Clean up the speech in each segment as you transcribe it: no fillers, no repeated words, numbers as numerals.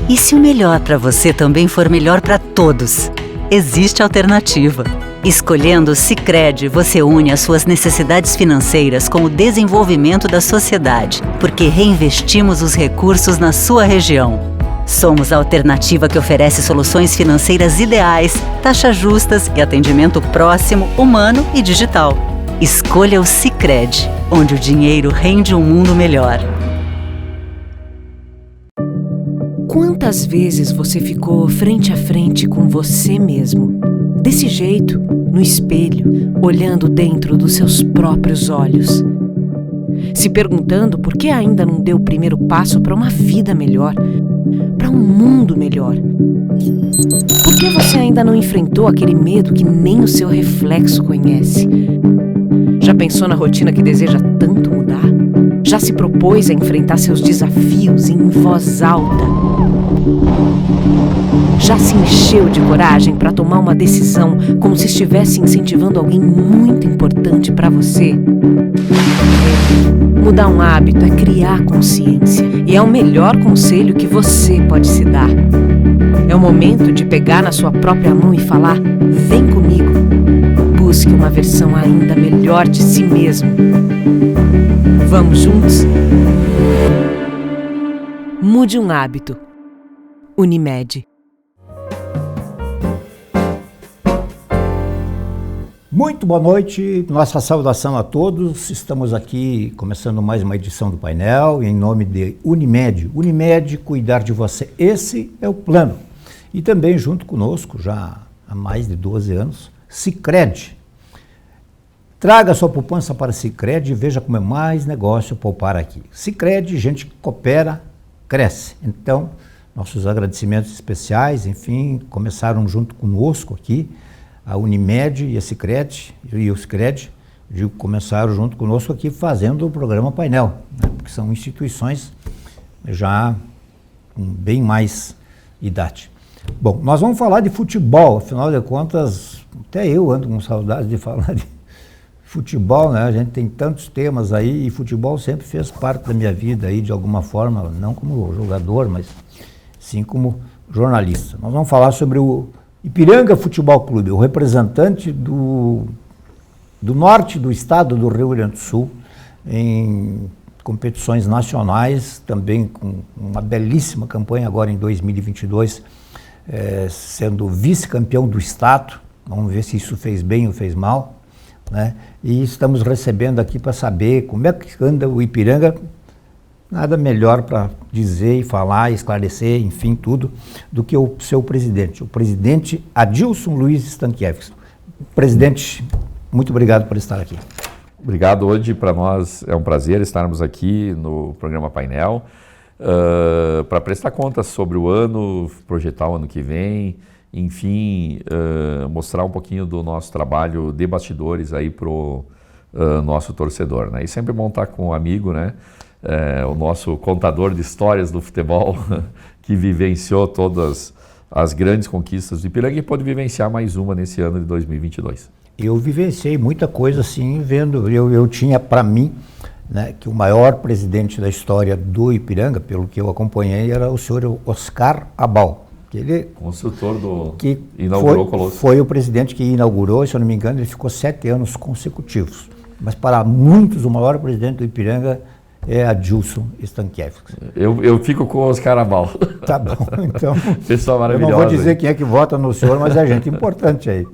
E se o melhor para você também for melhor para todos? Existe alternativa. Escolhendo o Sicredi, você une as suas necessidades financeiras com o desenvolvimento da sociedade, porque reinvestimos os recursos na sua região. Somos a alternativa que oferece soluções financeiras ideais, taxas justas e atendimento próximo, humano e digital. Escolha o Sicredi, onde o dinheiro rende um mundo melhor. Quantas vezes você ficou frente a frente com você mesmo? Desse jeito, no espelho, olhando dentro dos seus próprios olhos. Se perguntando por que ainda não deu o primeiro passo para uma vida melhor, para um mundo melhor. Por que você ainda não enfrentou aquele medo que nem o seu reflexo conhece? Já pensou na rotina que deseja tanto mudar? Já se propôs a enfrentar seus desafios em voz alta? Já se encheu de coragem para tomar uma decisão como se estivesse incentivando alguém muito importante para você? Mudar um hábito é criar consciência e é o melhor conselho que você pode se dar. É o momento de pegar na sua própria mão e falar: vem comigo. Busque uma versão ainda melhor de si mesmo. Vamos juntos? Mude um hábito. Unimed. Muito boa noite, nossa saudação a todos. Estamos aqui começando mais uma edição do painel em nome de Unimed. Unimed, cuidar de você. Esse é o plano. E também junto conosco, já há mais de 12 anos, Sicredi. Traga sua poupança para Sicredi e veja como é mais negócio poupar aqui. Sicredi, gente que coopera, cresce. Então, nossos agradecimentos especiais, enfim, começaram junto conosco aqui, a Unimed e a Sicredi, começaram junto conosco aqui fazendo o programa Painel, né, porque são instituições já com bem mais idade. Bom, nós vamos falar de futebol, afinal de contas, até eu ando com saudade de falar de futebol, né? A gente tem tantos temas aí e futebol sempre fez parte da minha vida aí de alguma forma, não como jogador, mas sim como jornalista. Nós vamos falar sobre o Ipiranga Futebol Clube, o representante do norte do estado do Rio Grande do Sul, em competições nacionais, também com uma belíssima campanha agora em 2022, sendo vice-campeão do estado. Vamos ver se isso fez bem ou fez mal, né? E estamos recebendo aqui para saber como é que anda o Ipiranga. Nada melhor para dizer e falar, esclarecer, enfim, tudo, do que o seu presidente, o presidente Adilson Luiz Stankiewicz. Presidente, muito obrigado por estar aqui. Obrigado. Hoje, para nós, é um prazer estarmos aqui no programa Painel para prestar contas sobre o ano, projetar o ano que vem, enfim, mostrar um pouquinho do nosso trabalho de bastidores aí para o nosso torcedor, né? E sempre bom estar com um amigo, né? O nosso contador de histórias do futebol, que vivenciou todas as grandes conquistas do Ipiranga e pode vivenciar mais uma nesse ano de 2022. Eu vivenciei muita coisa assim, vendo, eu tinha para mim, né, que o maior presidente da história do Ipiranga, pelo que eu acompanhei, era o senhor Oscar Abal. Que ele, construtor do... que inaugurou o Colosso. Foi o presidente que inaugurou, se eu não me engano, ele ficou 7 anos consecutivos. Mas para muitos, o maior presidente do Ipiranga é Adilson Stankiewicz. Eu fico com o Oscar Abal. Tá bom, então. Pessoal maravilhoso. Eu não vou dizer quem é que vota no senhor, mas é gente importante aí.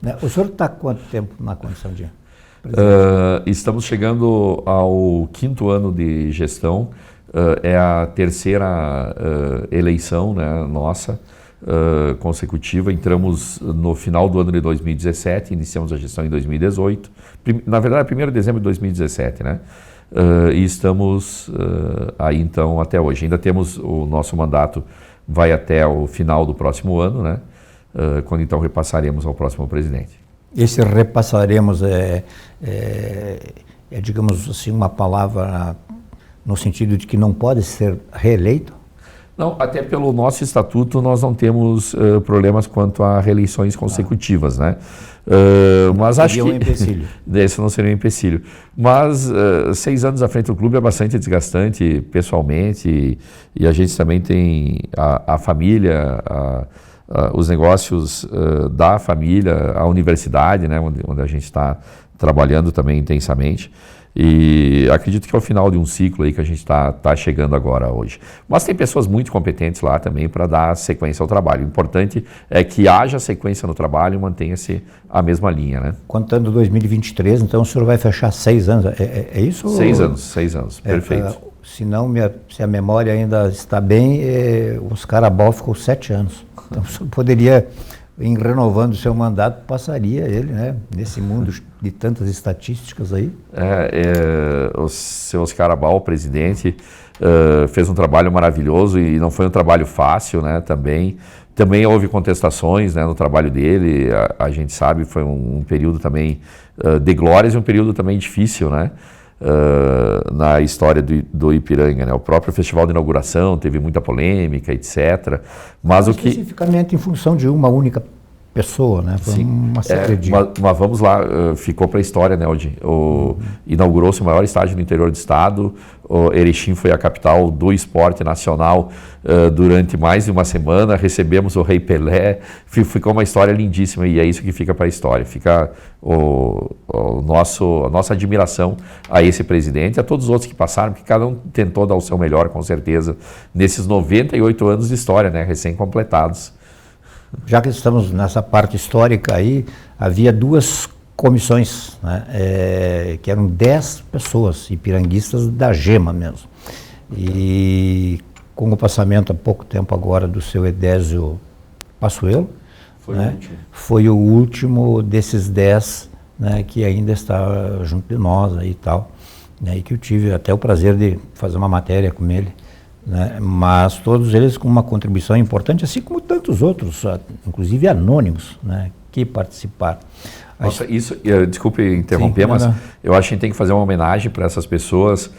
Né? O senhor está há quanto tempo na condição de presidente? Estamos chegando ao 5º ano de gestão. É a terceira eleição, né, nossa, consecutiva. Entramos no final do ano de 2017, iniciamos a gestão em 2018. Na verdade, 1º de dezembro de 2017, né? E estamos aí então até hoje. Ainda temos o nosso mandato, vai até o final do próximo ano, né? Quando então repassaremos ao próximo presidente. Esse repassaremos digamos assim, uma palavra no sentido de que não pode ser reeleito? Não, até pelo nosso estatuto nós não temos problemas quanto a reeleições consecutivas, né? Mas acho que... um empecilho. Esse não seria um empecilho. Mas 6 anos à frente do clube é bastante desgastante pessoalmente e a gente também tem a família, os negócios da família, a universidade, né, onde a gente está trabalhando também intensamente. E acredito que é o final de um ciclo aí que a gente está chegando agora hoje. Mas tem pessoas muito competentes lá também para dar sequência ao trabalho. O importante é que haja sequência no trabalho e mantenha-se a mesma linha, né? Contando 2023, então o senhor vai fechar 6 anos, é isso? 6 anos, perfeito. Se a memória ainda está bem, Oscar Abal ficou 7 anos. Então o senhor poderia, em renovando o seu mandato, passaria ele, né, nesse mundo de tantas estatísticas aí. O seu Oscar Abal, o presidente, fez um trabalho maravilhoso e não foi um trabalho fácil, né, também houve contestações, né, no trabalho dele, a gente sabe, foi um período também de glórias e um período também difícil, né, na história do Ipiranga, né? O próprio festival de inauguração teve muita polêmica, etc. Mas especificamente em função de uma única pessoa, né? Foi uma série mas vamos lá, ficou para a história, né, Aldi? Inaugurou-se o maior estádio do interior do estado, Erechim foi a capital do esporte nacional durante mais de uma semana, recebemos o Rei Pelé, ficou uma história lindíssima e é isso que fica para a história, fica a nossa admiração a esse presidente, a todos os outros que passaram, porque cada um tentou dar o seu melhor, com certeza, nesses 98 anos de história, né, recém-completados. Já que estamos nessa parte histórica aí, havia 2 comissões, né, que eram 10 pessoas, ipiranguistas da GEMA mesmo. E com o passamento há pouco tempo agora do seu Edésio Passuelo, foi o último desses 10, né, que ainda está junto de nós aí e tal, né, e que eu tive até o prazer de fazer uma matéria com ele. Né, mas todos eles com uma contribuição importante, assim como tantos outros, inclusive anônimos, né, que participaram. Nossa, isso, desculpe interromper, mas eu acho que a gente tem que fazer uma homenagem para essas pessoas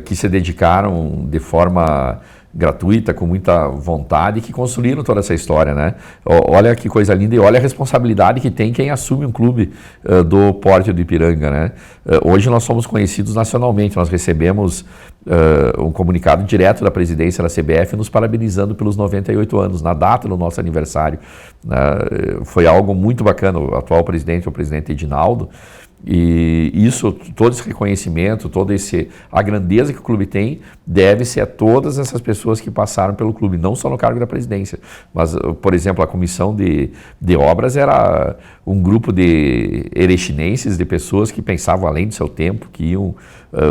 que se dedicaram de forma gratuita, com muita vontade, que construíram toda essa história, né? Olha que coisa linda e olha a responsabilidade que tem quem assume um clube do porte do Ipiranga, né? Hoje nós somos conhecidos nacionalmente, nós recebemos um comunicado direto da presidência da CBF nos parabenizando pelos 98 anos, na data do nosso aniversário. Foi algo muito bacana, o atual presidente, o presidente Edinaldo, e isso, todo esse reconhecimento, a grandeza que o clube tem, deve-se a todas essas pessoas que passaram pelo clube, não só no cargo da presidência, mas, por exemplo, a comissão de obras era um grupo de erechinenses, de pessoas que pensavam além do seu tempo, que iam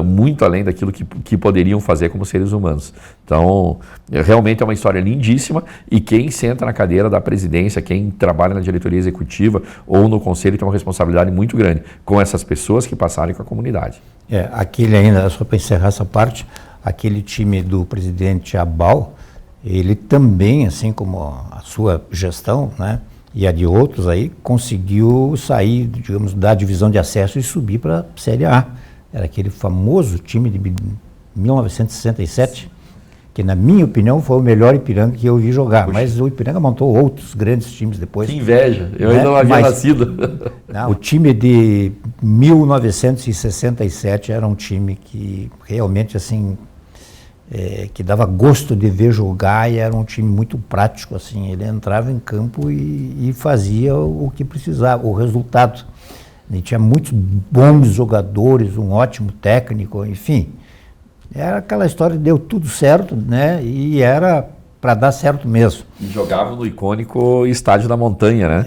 muito além daquilo que poderiam fazer como seres humanos. Então, realmente é uma história lindíssima e quem senta na cadeira da presidência, quem trabalha na diretoria executiva ou no conselho tem uma responsabilidade muito grande com essas pessoas que passaram com a comunidade. Aquele ainda, só para encerrar essa parte, aquele time do presidente Abal, ele também, assim como a sua gestão, né, e a de outros aí, conseguiu sair, digamos, da divisão de acesso e subir para a Série A. Era aquele famoso time de 1967, que na minha opinião foi o melhor Ipiranga que eu vi jogar. Puxa. Mas o Ipiranga montou outros grandes times depois. Que inveja, eu ainda não havia nascido. Não, o time de 1967 era um time que realmente assim, que dava gosto de ver jogar e era um time muito prático, assim, ele entrava em campo e fazia o que precisava, o resultado. Ele tinha muitos bons jogadores, um ótimo técnico, enfim. Era aquela história, deu tudo certo, né? E era para dar certo mesmo. E jogavam no icônico Estádio da Montanha, né?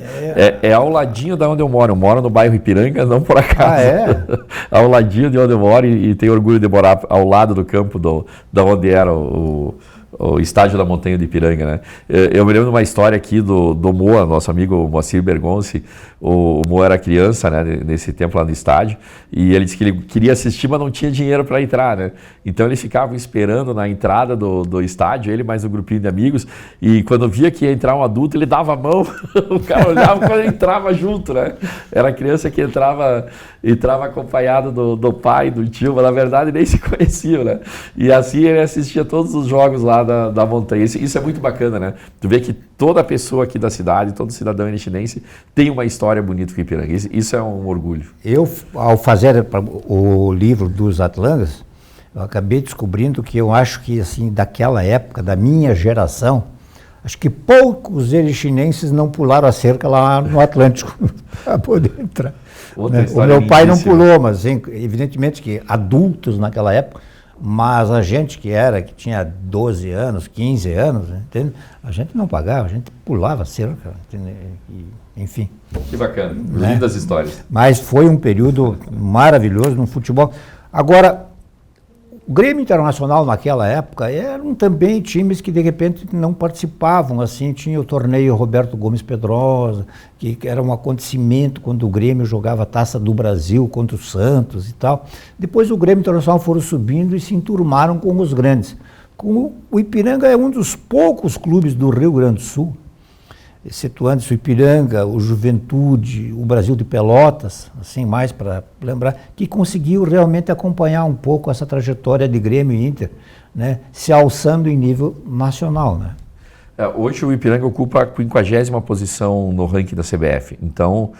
É ao ladinho de onde eu moro no bairro Ipiranga, não por acaso. Ao ladinho de onde eu moro e tenho orgulho de morar ao lado do campo da onde era o Estádio da Montanha de Ipiranga, né? Eu me lembro de uma história aqui do Moa, nosso amigo Moacir Bergonci. O Moa era criança, né, nesse tempo lá no estádio, e ele disse que ele queria assistir, mas não tinha dinheiro para entrar, né? Então ele ficava esperando na entrada do estádio, ele mais um grupinho de amigos, e quando via que ia entrar um adulto, ele dava a mão, o cara olhava quando ele entrava junto, né? Era criança que entrava acompanhado do pai, do tio, mas na verdade nem se conheciam, né? E assim ele assistia todos os jogos lá da montanha. Isso é muito bacana, né? Tu vê que toda pessoa aqui da cidade, todo cidadão erichinense tem uma história bonita com Ipiranga. Isso é um orgulho. Eu, ao fazer o livro dos Atlangas, eu acabei descobrindo que eu acho que, assim, daquela época, da minha geração, acho que poucos erichinenses não pularam a cerca lá no Atlântico para poder entrar. Né? O meu pai não pulou, mas evidentemente que adultos naquela época, mas a gente que tinha 12 anos, 15 anos, entende? A gente não pagava, a gente pulava a cerca, enfim. Que bacana, né? Lindas histórias. Mas foi um período maravilhoso no futebol. Agora, o Grêmio Internacional naquela época eram também times que de repente não participavam, assim, tinha o torneio Roberto Gomes Pedrosa, que era um acontecimento quando o Grêmio jogava a Taça do Brasil contra o Santos e tal. Depois o Grêmio Internacional foram subindo e se enturmaram com os grandes. O Ipiranga é um dos poucos clubes do Rio Grande do Sul, excetuando-se o Ipiranga, o Juventude, o Brasil de Pelotas, assim, mais para lembrar, que conseguiu realmente acompanhar um pouco essa trajetória de Grêmio e Inter, né, se alçando em nível nacional, né? Hoje o Ipiranga ocupa a 50ª posição no ranking da CBF, então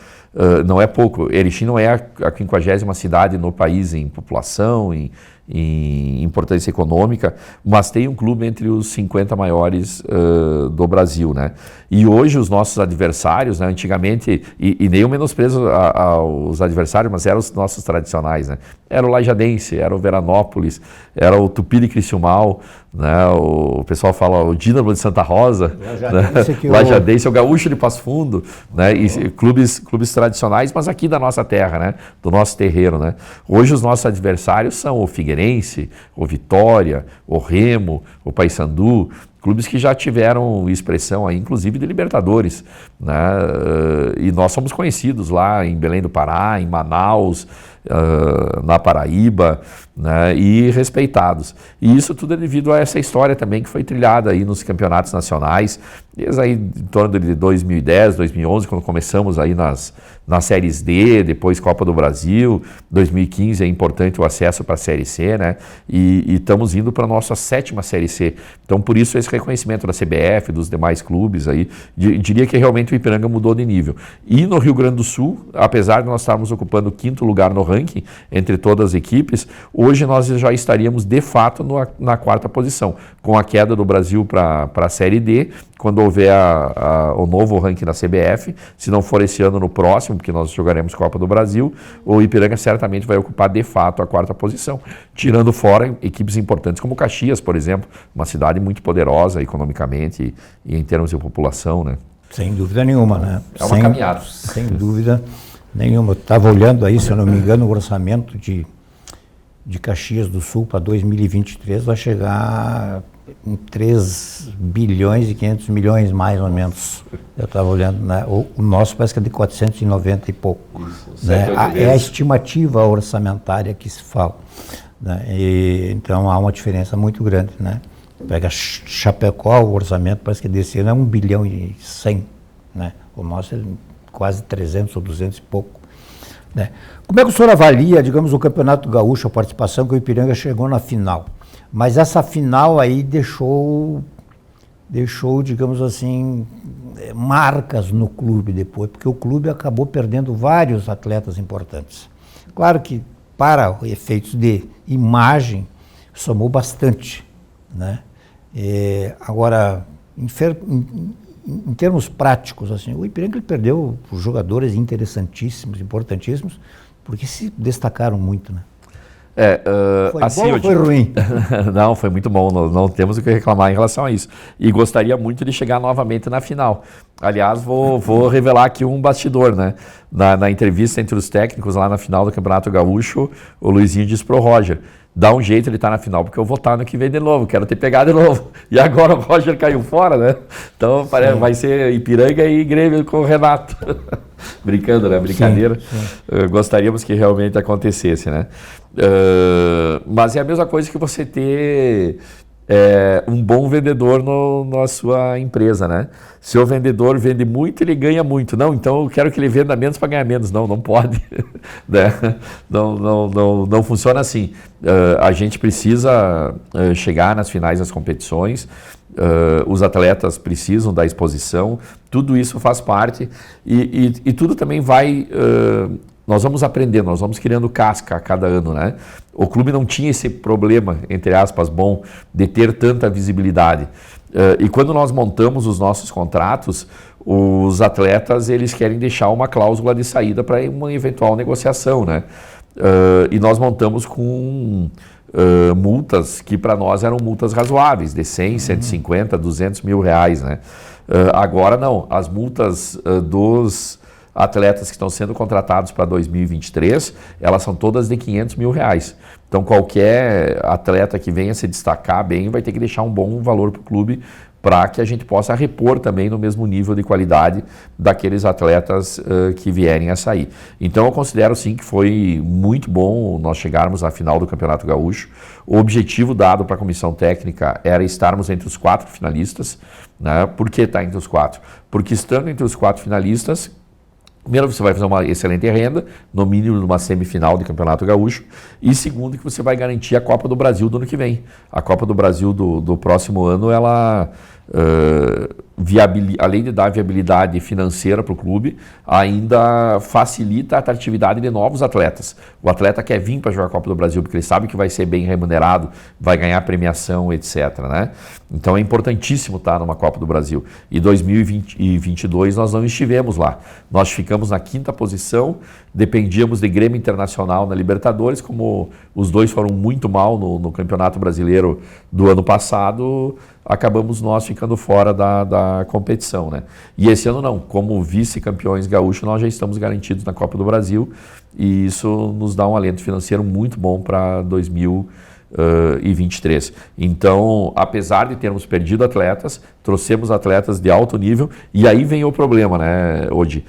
não é pouco. Erechim não é a 50ª cidade no país em população, em importância econômica, mas tem um clube entre os 50 maiores do Brasil, né? E hoje os nossos adversários, né, antigamente, e nem o menosprezo aos adversários, mas eram os nossos tradicionais, né? Era o Lajadense, era o Veranópolis, era o Tupi de Criciúmal, né? O pessoal fala o Dínamo de Santa Rosa, Lajadense, o Gaúcho de Passo Fundo, né? E clubes tradicionais, mas aqui da nossa terra, né? Do nosso terreiro, né? Hoje os nossos adversários são o Figueirense, o Vitória, o Remo, o Paysandu, clubes que já tiveram expressão aí, inclusive de Libertadores, né? E nós somos conhecidos lá em Belém do Pará, em Manaus, na Paraíba, né? E respeitados. E isso tudo é devido a essa história também que foi trilhada aí nos campeonatos nacionais, desde aí em torno de 2010, 2011, quando começamos aí nas séries D, depois Copa do Brasil, 2015 é importante o acesso para a Série C, né? E estamos indo para a nossa 7ª Série C. Então, por isso, esse reconhecimento da CBF, dos demais clubes aí, diria que realmente o Ipiranga mudou de nível. E no Rio Grande do Sul, apesar de nós estarmos ocupando o 5º lugar no ranking, entre todas as equipes, hoje nós já estaríamos de fato na 4ª posição, com a queda do Brasil para a Série D, quando houver o novo ranking da CBF, se não for esse ano, no próximo, porque nós jogaremos Copa do Brasil, o Ipiranga certamente vai ocupar de fato a 4ª posição, tirando fora equipes importantes como Caxias, por exemplo, uma cidade muito poderosa economicamente e em termos de população, né? Sem dúvida nenhuma, né? É uma caminhada. Sem dúvida nenhuma. Eu estava olhando aí, se eu não me engano, o orçamento de Caxias do Sul para 2023 vai chegar em 3 bilhões e 500 milhões, mais ou menos. Eu estava olhando, né? O nosso parece que é de 490 e pouco. Isso, né? É a estimativa orçamentária que se fala, né? Então há uma diferença muito grande, né? Pega Chapecó, o orçamento parece que desse ano é 1 bilhão e 100, né? O nosso é quase 300 ou 200 e pouco, né? Como é que o senhor avalia, digamos, o Campeonato Gaúcho, a participação que o Ipiranga chegou na final? Mas essa final aí deixou, digamos assim, marcas no clube depois, porque o clube acabou perdendo vários atletas importantes. Claro que para efeitos de imagem somou bastante, né? Agora, em termos práticos, assim, o Ipiranga perdeu jogadores interessantíssimos, importantíssimos, porque se destacaram muito, né? Foi assim, bom ou foi ruim? Não, foi muito bom, não temos o que reclamar em relação a isso. E gostaria muito de chegar novamente na final. Aliás, vou revelar aqui um bastidor, né? Na entrevista entre os técnicos lá na final do Campeonato Gaúcho, o Luizinho disse pro Roger: dá um jeito ele estar na final, porque eu vou estar no que vem de novo, quero ter pegado de novo. E agora o Roger caiu fora, né? Então vai ser Ipiranga e Grêmio com o Renato. Brincando, né? Brincadeira. Sim. Gostaríamos que realmente acontecesse, né? Mas é a mesma coisa que você ter um bom vendedor na sua empresa, né? Se o vendedor vende muito, ele ganha muito. Não, então eu quero que ele venda menos para ganhar menos. Não pode. Né? Não funciona assim. A gente precisa chegar nas finais das competições, os atletas precisam da exposição, tudo isso faz parte e tudo também vai... Nós vamos aprendendo, nós vamos criando casca a cada ano, né? O clube não tinha esse problema, entre aspas, bom, de ter tanta visibilidade. E quando nós montamos os nossos contratos, os atletas, eles querem deixar uma cláusula de saída para uma eventual negociação, né? E nós montamos com multas que para nós eram multas razoáveis, de 100, 150, 200 mil reais, né? Agora não, as multas dos atletas que estão sendo contratados para 2023, elas são todas de 500 mil reais. Então qualquer atleta que venha se destacar bem vai ter que deixar um bom valor para o clube para que a gente possa repor também no mesmo nível de qualidade daqueles atletas que vierem a sair. Então eu considero sim que foi muito bom nós chegarmos à final do Campeonato Gaúcho. O objetivo dado para a comissão técnica era estarmos entre os 4 finalistas, né? Por que estar entre os 4? Porque estando entre os 4 finalistas, primeiro, você vai fazer uma excelente renda, no mínimo numa semifinal de Campeonato Gaúcho, e segundo, que você vai garantir a Copa do Brasil do ano que vem. A Copa do Brasil do próximo ano, ela, além de dar viabilidade financeira para o clube, ainda facilita a atratividade de novos atletas. O atleta quer vir para jogar a Copa do Brasil porque ele sabe que vai ser bem remunerado, vai ganhar premiação, etc. Né? Então é importantíssimo estar numa Copa do Brasil. E 2022 nós não estivemos lá. Nós ficamos na 5ª posição, dependíamos de Grêmio Internacional na Libertadores, como os dois foram muito mal no Campeonato Brasileiro do ano passado, acabamos nós ficando fora da competição, né? E esse ano não, como vice-campeões gaúchos, nós já estamos garantidos na Copa do Brasil e isso nos dá um alento financeiro muito bom para 2023. Então, apesar de termos perdido atletas, trouxemos atletas de alto nível e aí vem o problema, né, Odi?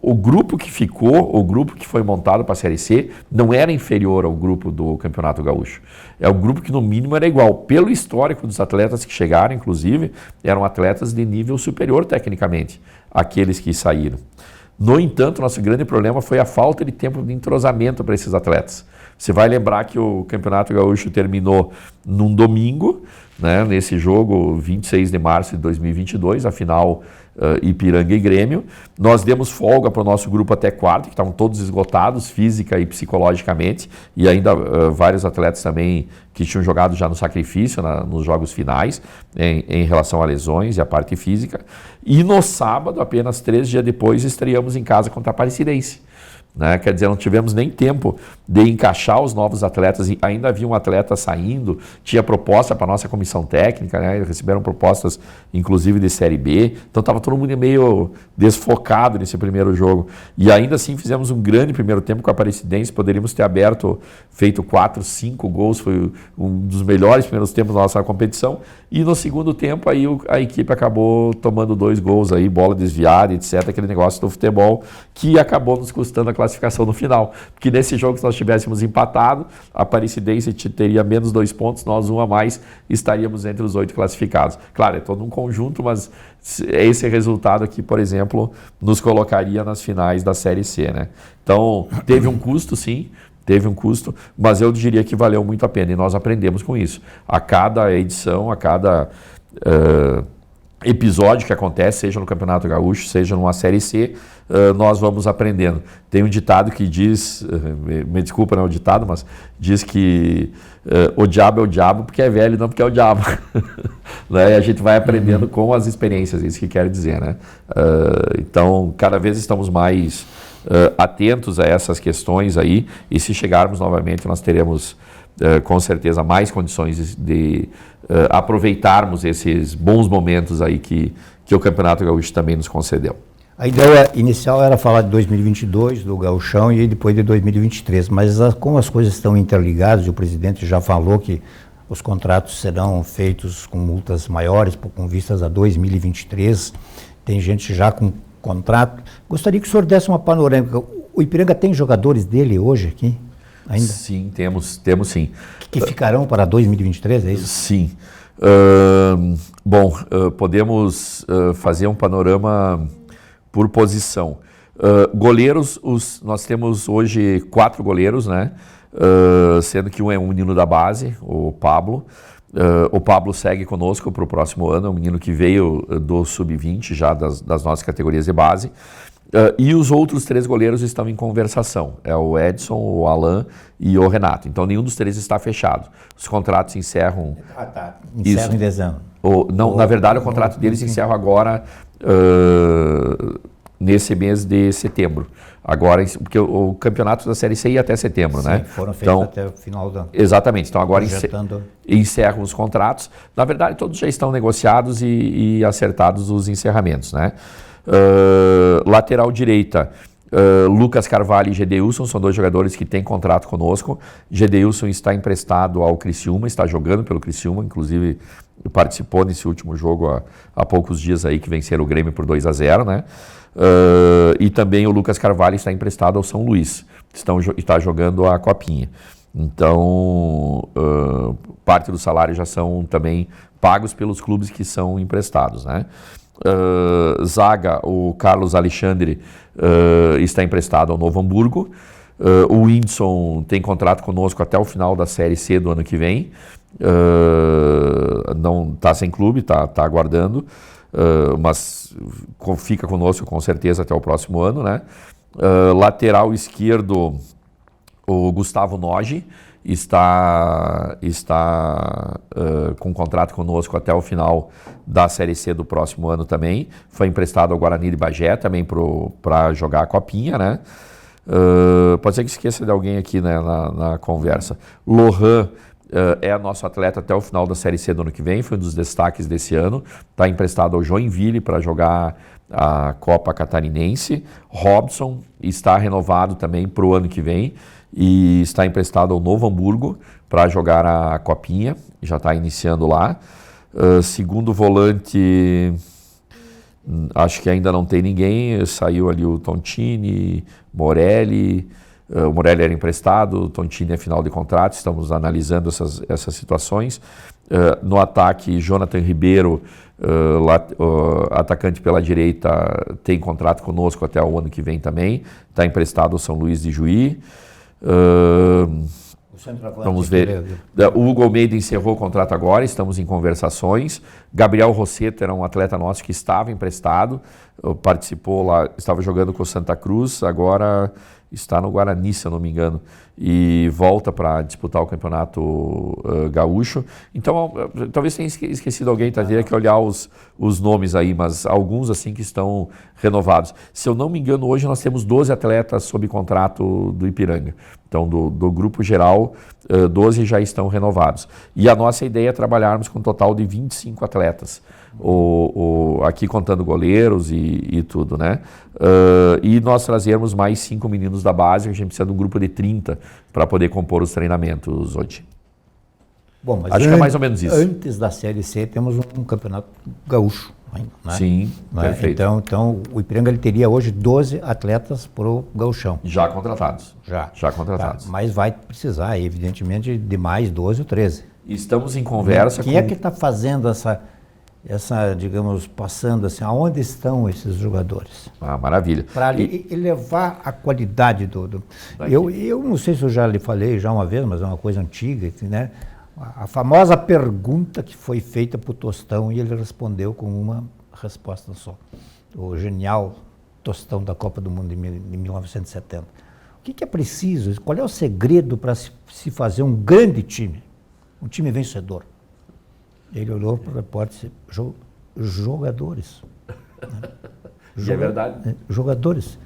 O grupo que ficou, o grupo que foi montado para a Série C, não era inferior ao grupo do Campeonato Gaúcho. É um grupo que, no mínimo, era igual. Pelo histórico dos atletas que chegaram, inclusive, eram atletas de nível superior, tecnicamente, àqueles que saíram. No entanto, nosso grande problema foi a falta de tempo de entrosamento para esses atletas. Você vai lembrar que o Campeonato Gaúcho terminou num domingo, né, nesse jogo, 26 de março de 2022, a final Ipiranga e Grêmio. Nós demos folga para o nosso grupo até quarta, que estavam todos esgotados, física e psicologicamente, e ainda vários atletas também que tinham jogado já no sacrifício, nos jogos finais, em relação a lesões e a parte física. E no sábado, apenas 3 dias depois, estreamos em casa contra a Aparecidense. Né? Quer dizer, não tivemos nem tempo de encaixar os novos atletas, e ainda havia um atleta saindo, tinha proposta para a nossa comissão técnica, né? Receberam propostas inclusive de Série B, então estava todo mundo meio desfocado nesse primeiro jogo, e ainda assim fizemos um grande primeiro tempo com a Aparecidense, poderíamos ter feito 4, 5 gols, foi um dos melhores primeiros tempos da nossa competição, e no segundo tempo aí a equipe acabou tomando 2 gols, aí, bola desviada, etc., aquele negócio do futebol que acabou nos custando a classificação no final, porque nesse jogo, se nós tivéssemos empatado, a Aparecidense teria menos 2 pontos, nós 1 a mais, estaríamos entre os 8 classificados. Claro, é todo um conjunto, mas esse resultado aqui, por exemplo, nos colocaria nas finais da Série C, né? Então, teve um custo, sim, teve um custo, mas eu diria que valeu muito a pena e nós aprendemos com isso. A cada edição, a cada episódio que acontece, seja no Campeonato Gaúcho, seja numa Série C, nós vamos aprendendo. Tem um ditado que diz, me desculpa, não é o ditado, mas diz que o diabo é o diabo porque é velho, não porque é o diabo. Né? E a gente vai aprendendo com as experiências, isso que quero dizer, né? Então, cada vez estamos mais atentos a essas questões aí, e se chegarmos novamente, nós teremos com certeza mais condições de aproveitarmos esses bons momentos aí que o Campeonato Gaúcho também nos concedeu. A ideia inicial era falar de 2022, do Gauchão, e depois de 2023, mas como as coisas estão interligadas, e o presidente já falou que os contratos serão feitos com multas maiores, com vistas a 2023, tem gente já com contrato. Gostaria que o senhor desse uma panorâmica. O Ipiranga tem jogadores dele hoje aqui? ainda? Sim, temos sim. Que ficarão para 2023, é isso? Sim. Bom, podemos fazer um panorama por posição. Goleiros, nós temos hoje 4 goleiros, né? Sendo que um é um menino da base, o Pablo. O Pablo segue conosco para o próximo ano, é um menino que veio do Sub-20, já das nossas categorias de base. E os outros 3 goleiros estão em conversação, é o Edson, o Alan e o Renato. Então nenhum dos 3 está fechado. Os contratos encerram... Encerram em dezembro. Na verdade, o contrato deles encerra agora, nesse mês de setembro. Agora, porque o campeonato da Série C ia até setembro, sim, né? Foram feitos até o final do ano. Exatamente. Então agora encerram os contratos. Na verdade, todos já estão negociados e acertados os encerramentos, né? Lateral direita, Lucas Carvalho e Gedeilson são 2 jogadores que têm contrato conosco. Gedeilson está emprestado ao Criciúma, está jogando pelo Criciúma, inclusive participou nesse último jogo há poucos dias aí, que venceram o Grêmio por 2-0, né? E também o Lucas Carvalho está emprestado ao São Luís, está jogando a Copinha. Então, parte do salário já são também pagos pelos clubes que são emprestados, né? Zaga, o Carlos Alexandre está emprestado ao Novo Hamburgo. O Whindersson tem contrato conosco até o final da Série C do ano que vem. Não está sem clube, está aguardando. Mas fica conosco com certeza até o próximo ano, né? Lateral esquerdo, o Gustavo Noge está com contrato conosco até o final da Série C do próximo ano também. Foi emprestado ao Guarani de Bagé também para jogar a Copinha, né? Pode ser que esqueça de alguém aqui, né, na conversa. Lohan é nosso atleta até o final da Série C do ano que vem, foi um dos destaques desse ano, está emprestado ao Joinville para jogar a Copa Catarinense. Robson está renovado também para o ano que vem e está emprestado ao Novo Hamburgo para jogar a Copinha, já está iniciando lá. Segundo volante, acho que ainda não tem ninguém, saiu ali o Tontini, Morelli. O Morelli era emprestado, o Tontini é final de contrato, estamos analisando essas situações. No ataque, Jonathan Ribeiro, atacante pela direita, tem contrato conosco até o ano que vem também, está emprestado ao São Luís de Juí. Vamos ver. O Hugo Almeida encerrou o contrato agora, estamos em conversações. Gabriel Rosseto era um atleta nosso que estava emprestado, participou lá, estava jogando com o Santa Cruz, agora está no Guarani, se eu não me engano, e volta para disputar o campeonato gaúcho. Então, talvez tenha esquecido alguém, teria que olhar os nomes aí, mas alguns assim que estão renovados. Se eu não me engano, hoje nós temos 12 atletas sob contrato do Ipiranga. Então, do grupo geral, 12 já estão renovados. E a nossa ideia é trabalharmos com um total de 25 atletas. Aqui contando goleiros e tudo, né? E nós trazermos mais 5 meninos da base, a gente precisa de um grupo de 30 para poder compor os treinamentos hoje. Bom, mas acho que é mais ou menos isso. Antes da Série C temos um campeonato gaúcho, né? Sim, perfeito. Então o Ipiranga ele teria hoje 12 atletas para o gauchão. Já contratados. Já contratados. Tá, mas vai precisar, evidentemente, de mais 12 ou 13. Estamos em conversa Quem é que está fazendo essa, digamos, passando assim, aonde estão esses jogadores? Maravilha. Para elevar a qualidade do... Eu não sei se eu já lhe falei já uma vez, mas é uma coisa antiga, né? A famosa pergunta que foi feita para o Tostão e ele respondeu com uma resposta só. O genial Tostão da Copa do Mundo de 1970. O que é preciso? Qual é o segredo para se fazer um grande time? Um time vencedor? Ele olhou para o repórter e disse, jogadores. É verdade. Jogadores.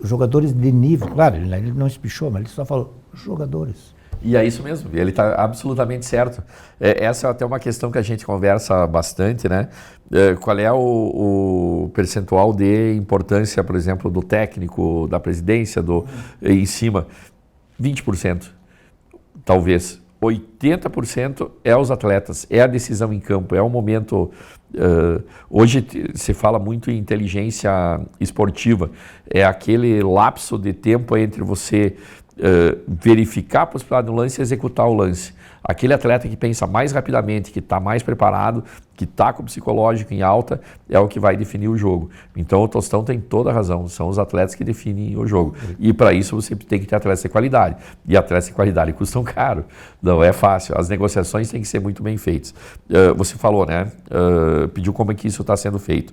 Jogadores de nível. Claro, ele não espichou, mas ele só falou jogadores. E é isso mesmo, ele está absolutamente certo. Essa é até uma questão que a gente conversa bastante, né? Qual é o percentual de importância, por exemplo, do técnico, da presidência, em cima? 20%, talvez. 80% é os atletas, é a decisão em campo, é o momento... hoje se fala muito em inteligência esportiva, é aquele lapso de tempo entre você verificar a possibilidade do lance e executar o lance. Aquele atleta que pensa mais rapidamente, que está mais preparado, que está com o psicológico em alta, é o que vai definir o jogo. Então o Tostão tem toda a razão, são os atletas que definem o jogo. E para isso você tem que ter atletas de qualidade. E atletas de qualidade custam caro, não é fácil. As negociações têm que ser muito bem feitas. Você falou, né? Pediu como é que isso está sendo feito.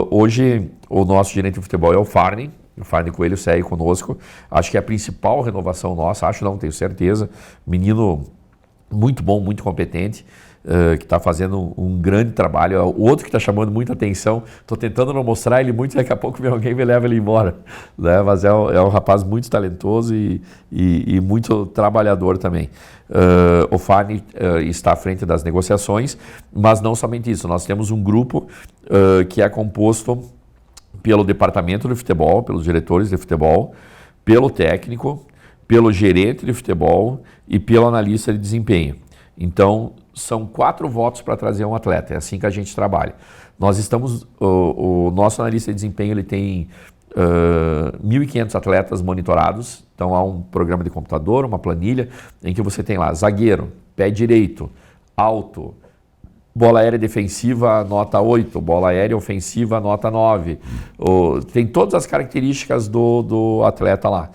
Hoje o nosso gerente de futebol é o Farney. O Farney Coelho segue conosco. Acho que é a principal renovação nossa, tenho certeza. Menino muito bom, muito competente, que está fazendo um grande trabalho. O outro que está chamando muita atenção, estou tentando não mostrar ele muito, daqui a pouco vem alguém e me leva ele embora. Né? Mas é um rapaz muito talentoso e muito trabalhador também. O Farney está à frente das negociações, mas não somente isso. Nós temos um grupo que é composto pelo departamento de futebol, pelos diretores de futebol, pelo técnico, pelo gerente de futebol e pelo analista de desempenho. Então, são 4 votos para trazer um atleta, é assim que a gente trabalha. Nós estamos, o nosso analista de desempenho ele tem 1.500 atletas monitorados, então há um programa de computador, uma planilha, em que você tem lá zagueiro, pé direito, alto, bola aérea defensiva nota 8, bola aérea ofensiva nota 9, tem todas as características do atleta lá.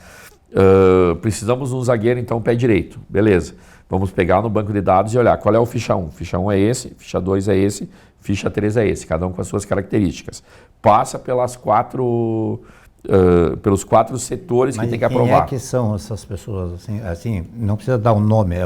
Precisamos de um zagueiro, então pé direito, beleza. Vamos pegar no banco de dados e olhar qual é o ficha 1. Ficha 1 é esse, ficha 2 é esse, ficha 3 é esse, cada um com as suas características. Passa pelos 4 setores que tem que aprovar. Quem é que são essas pessoas? Assim, não precisa dar um nome,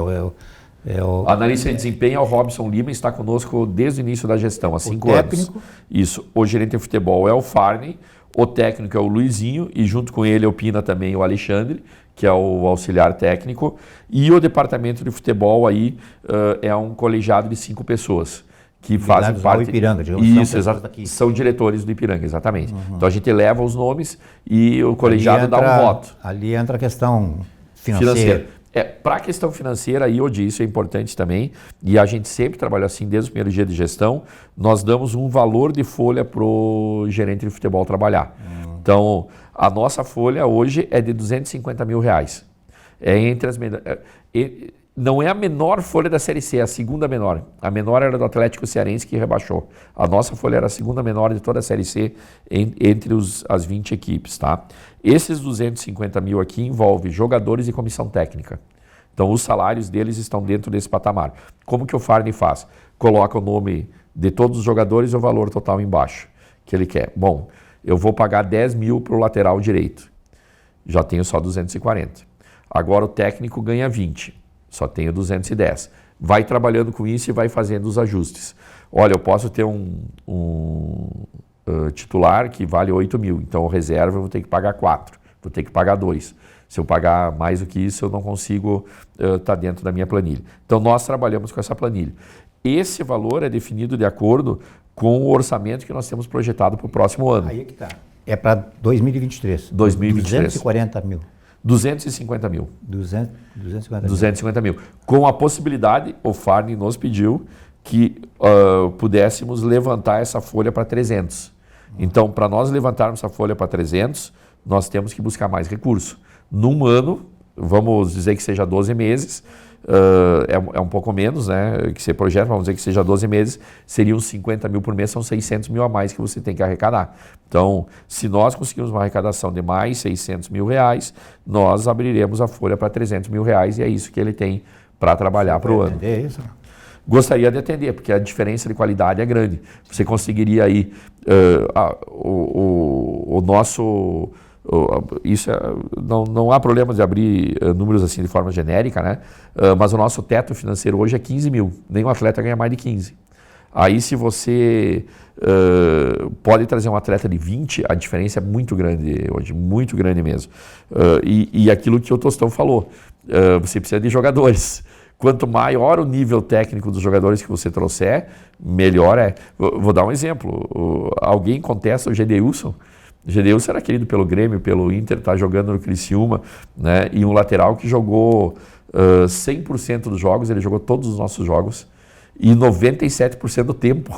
Analista de desempenho é o Robson Lima, está conosco desde o início da gestão, há 5 anos. O técnico? Isso. O gerente de futebol é o Farney, o técnico é o Luizinho e junto com ele opina também o Alexandre, que é o auxiliar técnico, e o departamento de futebol aí é um colegiado de 5 pessoas que fazem parte... Ipiranga, digamos. Isso, são diretores do Ipiranga, exatamente. Uhum. Então a gente leva os nomes e o colegiado dá um voto. Ali entra a questão financeira. Para a questão financeira, aí eu disse, é importante também, e a gente sempre trabalha assim desde o primeiro dia de gestão, nós damos um valor de folha para o gerente de futebol trabalhar. Então, a nossa folha hoje é de R$250 mil. É entre as não é a menor folha da Série C, é a segunda menor. A menor era do Atlético Cearense, que rebaixou. A nossa folha era a segunda menor de toda a Série C entre as 20 equipes. Tá? Esses 250 mil aqui envolvem jogadores e comissão técnica. Então, os salários deles estão dentro desse patamar. Como que o Farney faz? Coloca o nome de todos os jogadores e o valor total embaixo, que ele quer. Bom, eu vou pagar 10 mil para o lateral direito. Já tenho só 240. Agora o técnico ganha 20. Só tenho 210. Vai trabalhando com isso e vai fazendo os ajustes. Olha, eu posso ter um titular que vale 8 mil. Então, o reserva eu vou ter que pagar 4. Vou ter que pagar 2. Se eu pagar mais do que isso, eu não consigo estar dentro da minha planilha. Então, nós trabalhamos com essa planilha. Esse valor é definido de acordo com o orçamento que nós temos projetado para o próximo ano. Aí é que está. É para 2023. 240 mil. 250 mil. 250 mil. Com a possibilidade, o Farney nos pediu que pudéssemos levantar essa folha para 300. Então, para nós levantarmos essa folha para 300, nós temos que buscar mais recurso. Num ano, vamos dizer que seja 12 meses, é um pouco menos, né, que você projeta, vamos dizer que seja 12 meses, seriam 50 mil por mês, são 600 mil a mais que você tem que arrecadar. Então, se nós conseguirmos uma arrecadação de mais 600 mil reais, nós abriremos a folha para 300 mil reais e é isso que ele tem para trabalhar para o ano. Isso? Gostaria de atender, porque a diferença de qualidade é grande. Você conseguiria aí o nosso... Isso não há problema de abrir números assim de forma genérica, né? Mas o nosso teto financeiro hoje é 15 mil. Nenhum atleta ganha mais de 15. Aí se você pode trazer um atleta de 20, a diferença é muito grande hoje, muito grande mesmo. E aquilo que o Tostão falou, você precisa de jogadores. Quanto maior o nível técnico dos jogadores que você trouxer, melhor é. Vou dar um exemplo. Alguém contesta o Gedeilson? O Gedeilson era querido pelo Grêmio, pelo Inter, está jogando no Criciúma, né? E um lateral que jogou 100% dos jogos, ele jogou todos os nossos jogos e 97% do tempo.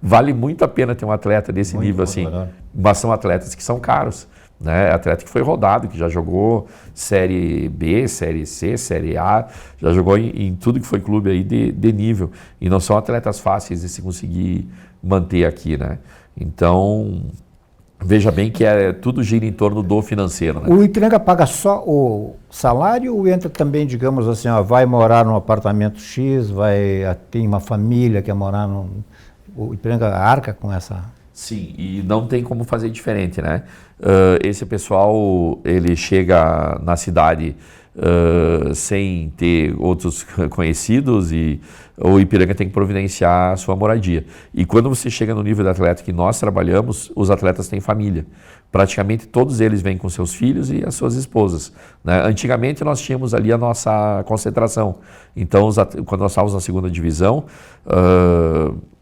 Vale muito a pena ter um atleta desse nível assim, mas são atletas que são caros. né? Atleta que foi rodado, que já jogou Série B, Série C, Série A, já jogou em tudo que foi clube aí de nível. E não são atletas fáceis de se conseguir manter aqui, né? Então, veja bem que tudo gira em torno do financeiro, né? O Ipiranga paga só o salário ou entra também, digamos assim, ó, vai morar num apartamento X, tem uma família que quer morar o Ipiranga arca com essa... Sim, e não tem como fazer diferente, né? Esse pessoal, ele chega na cidade sem ter outros conhecidos e o Ipiranga tem que providenciar a sua moradia. E quando você chega no nível de atleta que nós trabalhamos, os atletas têm família. Praticamente todos eles vêm com seus filhos e as suas esposas, né? Antigamente nós tínhamos ali a nossa concentração. Então, quando nós estávamos na segunda divisão,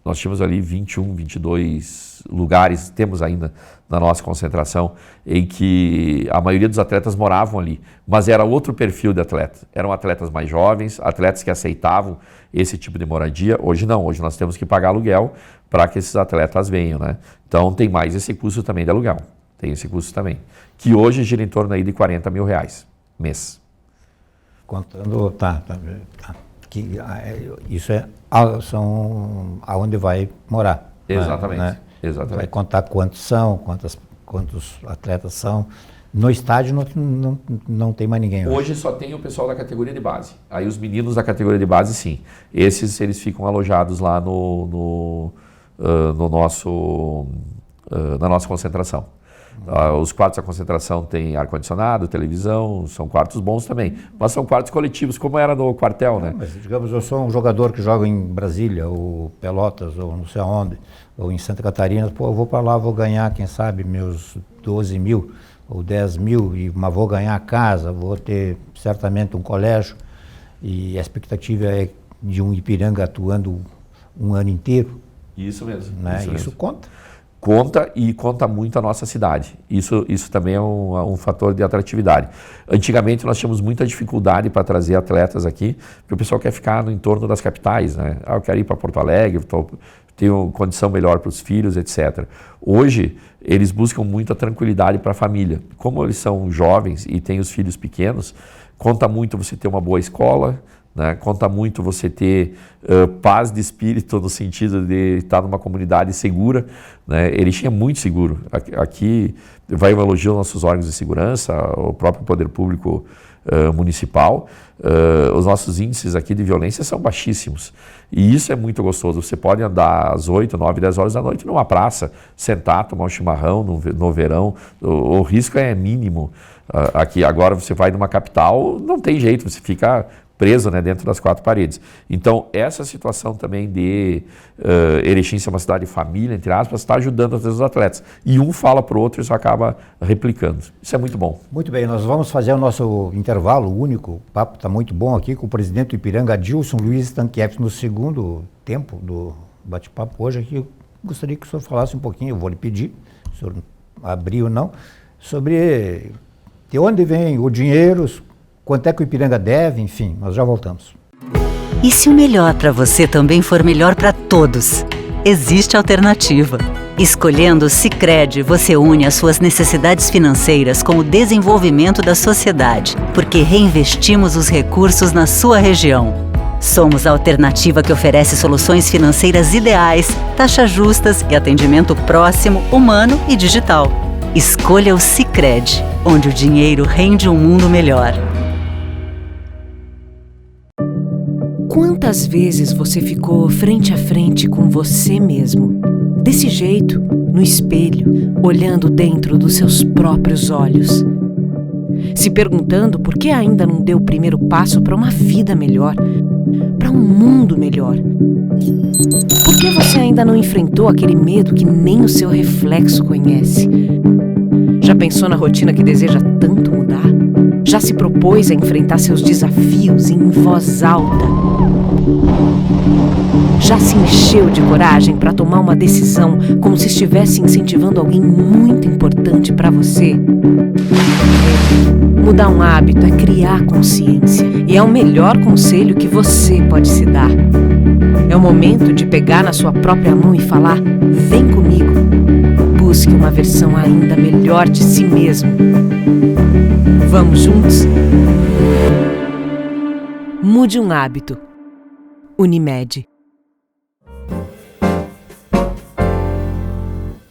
nós tínhamos ali 21, 22 lugares, temos ainda na nossa concentração, em que a maioria dos atletas moravam ali, mas era outro perfil de atleta. Eram atletas mais jovens, atletas que aceitavam esse tipo de moradia. Hoje não, hoje nós temos que pagar aluguel para que esses atletas venham, né? Então tem mais esse custo também de aluguel, tem esse custo também, que hoje gira em torno aí de R$40 mil mês. Contando, tá. Que, isso são aonde vai morar. Exatamente, né? Exatamente. Vai contar quantos são, quantos atletas são. No estádio não tem mais ninguém. Hoje só tem o pessoal da categoria de base. Aí os meninos da categoria de base, sim. Esses eles ficam alojados lá na nossa concentração. Os quartos da concentração têm ar-condicionado, televisão, são quartos bons também. Mas são quartos coletivos, como era no quartel, né? Mas, digamos, eu sou um jogador que joga em Brasília, ou Pelotas, ou não sei aonde, ou em Santa Catarina. Pô, eu vou para lá, vou ganhar, quem sabe, meus 12 mil ou 10 mil, mas vou ganhar a casa, vou ter certamente um colégio. E a expectativa é de um Ipiranga atuando um ano inteiro. Isso mesmo. Né? Isso conta. Conta e conta muito a nossa cidade. Isso também é um fator de atratividade. Antigamente nós tínhamos muita dificuldade para trazer atletas aqui, porque o pessoal quer ficar no entorno das capitais, né? Eu quero ir para Porto Alegre, tenho condição melhor para os filhos, etc. Hoje eles buscam muita tranquilidade para a família. Como eles são jovens e têm os filhos pequenos, conta muito você ter uma boa escola, né? Conta muito você ter paz de espírito no sentido de estar numa comunidade segura, né? Ele tinha muito seguro. Aqui vai um elogio aos nossos órgãos de segurança, o próprio poder público municipal. Os nossos índices aqui de violência são baixíssimos. E isso é muito gostoso. Você pode andar às 8, 9, 10 horas da noite numa praça, sentar, tomar um chimarrão no verão. O risco é mínimo. Aqui agora você vai numa capital, não tem jeito, você fica preso, né, dentro das quatro paredes. Então, essa situação também de Erechim ser uma cidade de família, entre aspas, está ajudando às vezes os atletas. E um fala para o outro e isso acaba replicando. Isso é muito bom. Muito bem, nós vamos fazer o nosso intervalo único. O papo está muito bom aqui com o presidente do Ipiranga, Adilson Luiz Stankiewicz, no segundo tempo do bate-papo. Hoje aqui eu gostaria que o senhor falasse um pouquinho, eu vou lhe pedir, se o senhor abrir ou não, sobre de onde vem o dinheiro, quanto é que o Ipiranga deve, enfim, nós já voltamos. E se o melhor para você também for melhor para todos? Existe alternativa. Escolhendo o Sicredi, você une as suas necessidades financeiras com o desenvolvimento da sociedade, porque reinvestimos os recursos na sua região. Somos a alternativa que oferece soluções financeiras ideais, taxas justas e atendimento próximo, humano e digital. Escolha o Sicredi, onde o dinheiro rende um mundo melhor. Quantas vezes você ficou frente a frente com você mesmo? Desse jeito, no espelho, olhando dentro dos seus próprios olhos. Se perguntando por que ainda não deu o primeiro passo para uma vida melhor, para um mundo melhor. Por que você ainda não enfrentou aquele medo que nem o seu reflexo conhece? Já pensou na rotina que deseja tanto mudar? Já se propôs a enfrentar seus desafios em voz alta? Já se encheu de coragem para tomar uma decisão como se estivesse incentivando alguém muito importante para você? Mudar um hábito é criar consciência e é o melhor conselho que você pode se dar. É o momento de pegar na sua própria mão e falar: vem comigo. Busque uma versão ainda melhor de si mesmo. Vamos juntos? Mude um hábito. Unimed.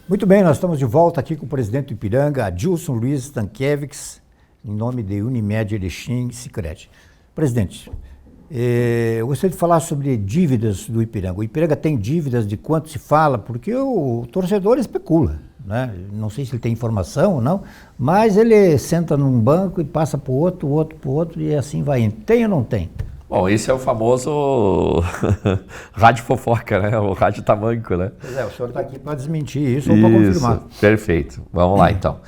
Muito bem, nós estamos de volta aqui com o presidente do Ipiranga, Adilson Luiz Stankiewicz, em nome de Unimed, Erechim e Sicredi. Presidente, eu gostaria de falar sobre dívidas do Ipiranga. O Ipiranga tem dívidas de quanto se fala, porque o torcedor especula, né? Não sei se ele tem informação ou não, mas ele senta num banco e passa para o outro e assim vai indo. Tem ou não tem? Bom, esse é o famoso rádio fofoca, né? O rádio tamanco, né? Pois é, o senhor está aqui para desmentir isso ou para confirmar. Perfeito. Vamos lá, então.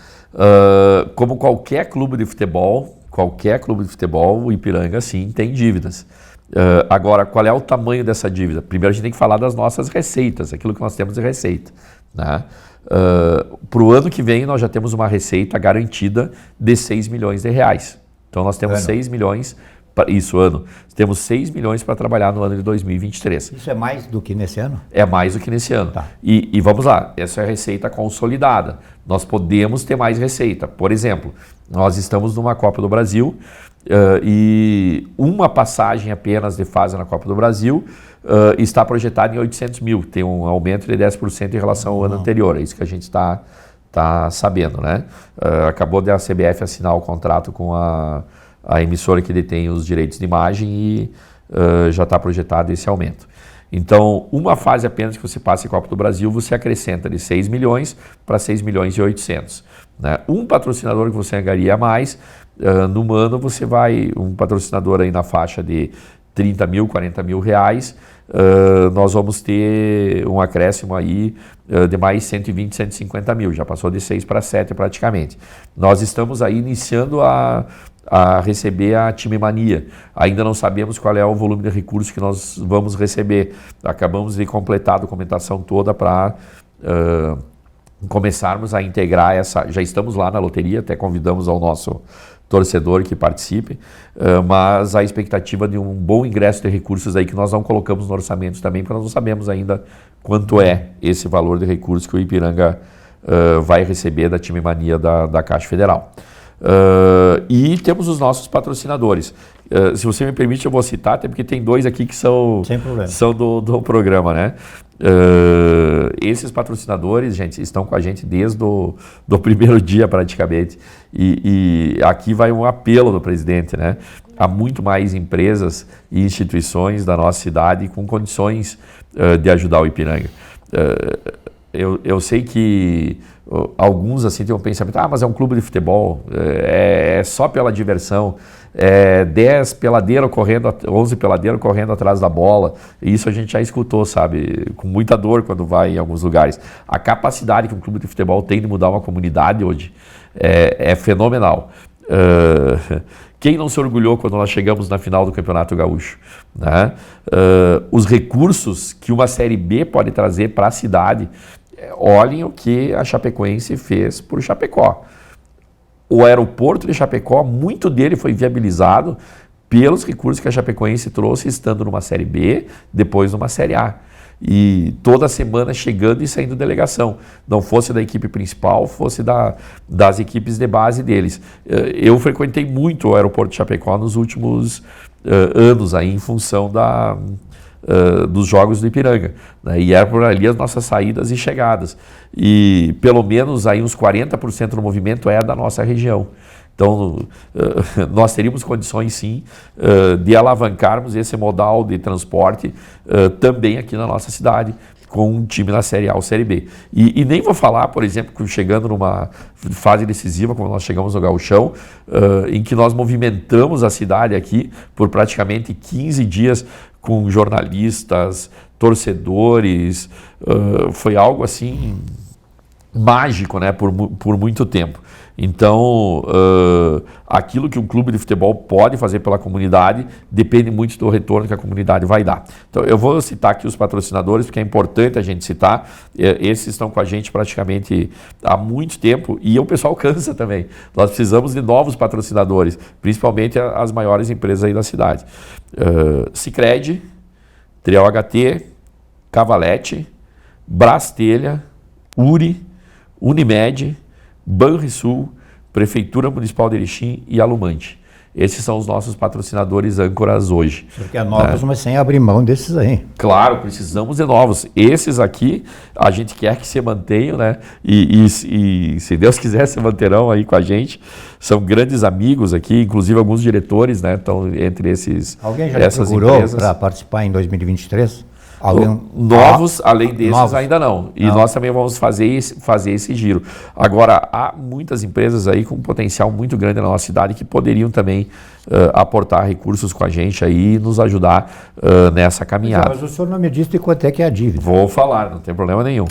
Como qualquer clube de futebol, o Ipiranga, sim, tem dívidas. Agora, qual é o tamanho dessa dívida? Primeiro, a gente tem que falar das nossas receitas, aquilo que nós temos de receita, né? Para o ano que vem, nós já temos uma receita garantida de 6 milhões de reais. Então, nós temos 6 milhões... Temos 6 milhões para trabalhar no ano de 2023. Isso é mais do que nesse ano? É mais do que nesse ano. Tá. E vamos lá, essa é a receita consolidada. Nós podemos ter mais receita. Por exemplo, nós estamos numa Copa do Brasil e uma passagem apenas de fase na Copa do Brasil está projetada em 800 mil. Tem um aumento de 10% em relação ao ano anterior. É isso que a gente está sabendo, né? Acabou de a CBF assinar o contrato com a emissora que detém os direitos de imagem e já está projetado esse aumento. Então, uma fase apenas que você passa em Copa do Brasil, você acrescenta de 6 milhões para 6 milhões e 800. Né? Um patrocinador que você ganharia mais, no ano você vai, um patrocinador aí na faixa de 30 mil, 40 mil reais, nós vamos ter um acréscimo aí de mais 120, 150 mil, já passou de 6 para 7 praticamente. Nós estamos aí iniciando a receber a Time Mania. Ainda não sabemos qual é o volume de recursos que nós vamos receber. Acabamos de completar a documentação toda para começarmos a integrar essa... Já estamos lá na loteria, até convidamos ao nosso torcedor que participe, mas a expectativa de um bom ingresso de recursos aí que nós não colocamos no orçamento também, porque nós não sabemos ainda quanto é esse valor de recursos que o Ipiranga vai receber da Time Mania da Caixa Federal. E temos os nossos patrocinadores. Se você me permite, eu vou citar, até porque tem dois aqui que são do programa, né? Esses patrocinadores, gente, estão com a gente desde do primeiro dia praticamente. E aqui vai um apelo do presidente, né? Há muito mais empresas e instituições da nossa cidade com condições de ajudar o Ipiranga. Eu sei que alguns assim têm um pensamento, mas é um clube de futebol, é só pela diversão, 10 peladeiros correndo, 11 peladeiros correndo atrás da bola, e isso a gente já escutou, sabe, com muita dor quando vai em alguns lugares. A capacidade que um clube de futebol tem de mudar uma comunidade hoje é fenomenal. Quem não se orgulhou quando nós chegamos na final do Campeonato Gaúcho, né? Os recursos que uma Série B pode trazer para a cidade, olhem o que a Chapecoense fez por Chapecó. O aeroporto de Chapecó, muito dele foi viabilizado pelos recursos que a Chapecoense trouxe estando numa Série B, depois numa Série A. E toda semana chegando e saindo delegação. Não fosse da equipe principal, fosse das equipes de base deles. Eu frequentei muito o aeroporto de Chapecó nos últimos anos, aí, em função dos jogos do Ipiranga, né? E era por ali as nossas saídas e chegadas. E pelo menos aí uns 40% do movimento é da nossa região. Então, nós teríamos condições, sim, de alavancarmos esse modal de transporte também aqui na nossa cidade, com um time na Série A ou Série B. E nem vou falar, por exemplo, que chegando numa fase decisiva, como nós chegamos no Gauchão, em que nós movimentamos a cidade aqui por praticamente 15 dias com jornalistas, torcedores, foi algo assim mágico, né, por muito tempo. Então, aquilo que um clube de futebol pode fazer pela comunidade depende muito do retorno que a comunidade vai dar. Então, eu vou citar aqui os patrocinadores, porque é importante a gente citar. Esses estão com a gente praticamente há muito tempo e o pessoal cansa também. Nós precisamos de novos patrocinadores, principalmente as maiores empresas aí da cidade. Sicredi, Trial HT, Cavalete, Brastelha, Uri, Unimed, Banrisul, Prefeitura Municipal de Erechim e Alumante. Esses são os nossos patrocinadores âncoras hoje. Porque é novos, mas sem abrir mão desses aí. Claro, precisamos de novos. Esses aqui, a gente quer que se mantenham, né? E se Deus quiser, se manterão aí com a gente. São grandes amigos aqui, inclusive alguns diretores, né? Estão entre Alguém já procurou para participar em 2023? Novos, além desses, ainda não. E nós também vamos fazer esse giro. Agora, há muitas empresas aí com um potencial muito grande na nossa cidade que poderiam também aportar recursos com a gente aí e nos ajudar nessa caminhada. Mas o senhor não me disse de quanto é que é a dívida. Vou falar, não tem problema nenhum.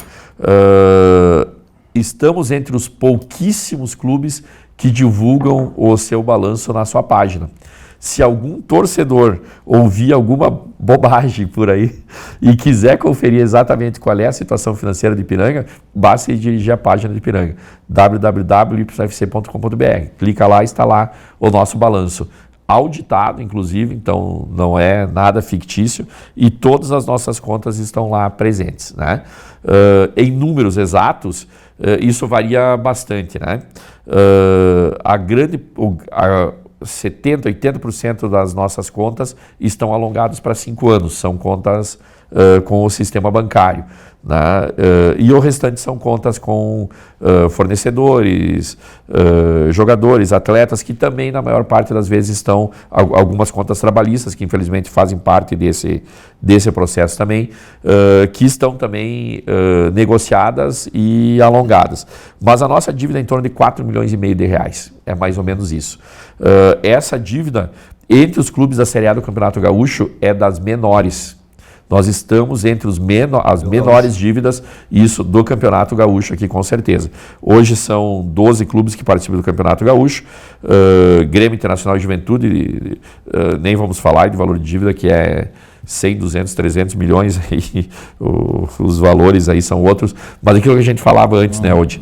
Estamos entre os pouquíssimos clubes que divulgam o seu balanço na sua página. Se algum torcedor ouvir alguma bobagem por aí e quiser conferir exatamente qual é a situação financeira de Ipiranga, basta ir dirigir a página de Ipiranga, www.ypsfc.com.br. Clica lá e está lá o nosso balanço. Auditado, inclusive, então não é nada fictício, e todas as nossas contas estão lá presentes, né? Em números exatos, isso varia bastante, né? 70%, 80% das nossas contas estão alongadas para 5 anos, são contas com o sistema bancário, né? E o restante são contas com fornecedores, jogadores, atletas, que também na maior parte das vezes estão, algumas contas trabalhistas, que infelizmente fazem parte desse processo também, que estão também negociadas e alongadas. Mas a nossa dívida é em torno de 4,5 milhões de reais, é mais ou menos isso. Essa dívida, entre os clubes da Série A do Campeonato Gaúcho, é das menores. Nós estamos entre as menores dívidas, isso, do Campeonato Gaúcho aqui, com certeza. Hoje são 12 clubes que participam do Campeonato Gaúcho, Grêmio Internacional de Juventude, nem vamos falar de valor de dívida, que é 100, 200, 300 milhões, aí, os valores aí são outros, mas aquilo que a gente falava antes, né, Odi?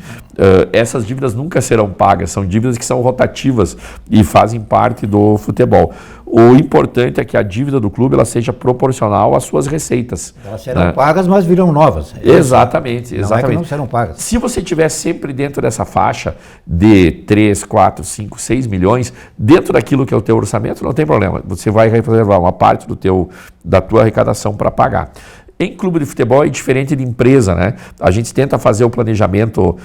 Essas dívidas nunca serão pagas, são dívidas que são rotativas e fazem parte do futebol. O importante é que a dívida do clube ela seja proporcional às suas receitas. Elas serão pagas, mas virão novas. Exatamente, exatamente. Não é que não serão pagas. Se você estiver sempre dentro dessa faixa de 3, 4, 5, 6 milhões, dentro daquilo que é o teu orçamento, não tem problema. Você vai reservar uma parte da tua arrecadação para pagar. Em clube de futebol é diferente de empresa, né? A gente tenta fazer o planejamento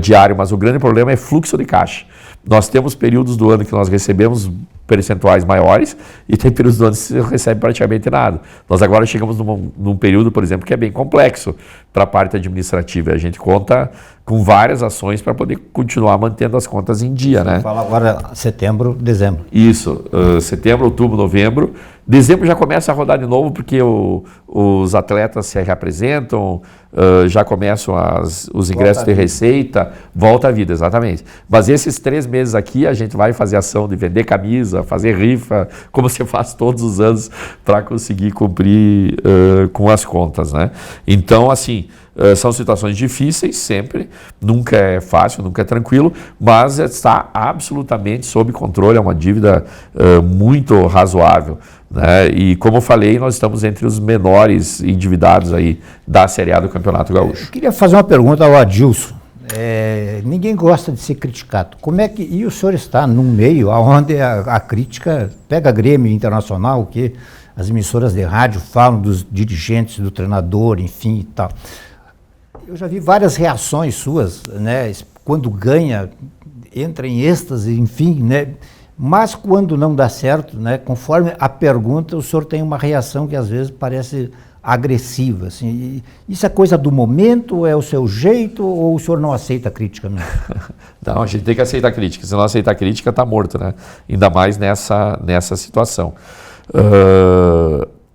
diário, mas o grande problema é fluxo de caixa. Nós temos períodos do ano que nós recebemos percentuais maiores e tem períodos do ano que você recebe praticamente nada. Nós agora chegamos num período, por exemplo, que é bem complexo para a parte administrativa. A gente conta com várias ações para poder continuar mantendo as contas em dia, né? Fala agora setembro, dezembro. Isso, setembro, outubro, novembro. Dezembro já começa a rodar de novo porque os atletas se reapresentam, já começam os ingressos de receita, volta à vida, exatamente. Mas esses 3 meses aqui a gente vai fazer ação de vender camisa, fazer rifa, como você faz todos os anos para conseguir cumprir com as contas, né? Então, assim, são situações difíceis sempre, nunca é fácil, nunca é tranquilo, mas está absolutamente sob controle, é uma dívida muito razoável, né? E como eu falei, nós estamos entre os menores endividados aí da Série A do Campeonato Gaúcho. Eu queria fazer uma pergunta ao Adilson. Ninguém gosta de ser criticado. E o senhor está num meio onde a crítica pega Grêmio Internacional, que as emissoras de rádio falam dos dirigentes, do treinador, enfim e tal. Eu já vi várias reações suas, né? Quando ganha, entra em êxtase, enfim, né? Mas quando não dá certo, né? Conforme a pergunta, o senhor tem uma reação que às vezes parece agressiva, assim. Isso é coisa do momento, é o seu jeito, ou o senhor não aceita a crítica mesmo? Não, a gente tem que aceitar a crítica. Se não aceitar a crítica, está morto, né? Ainda mais nessa situação.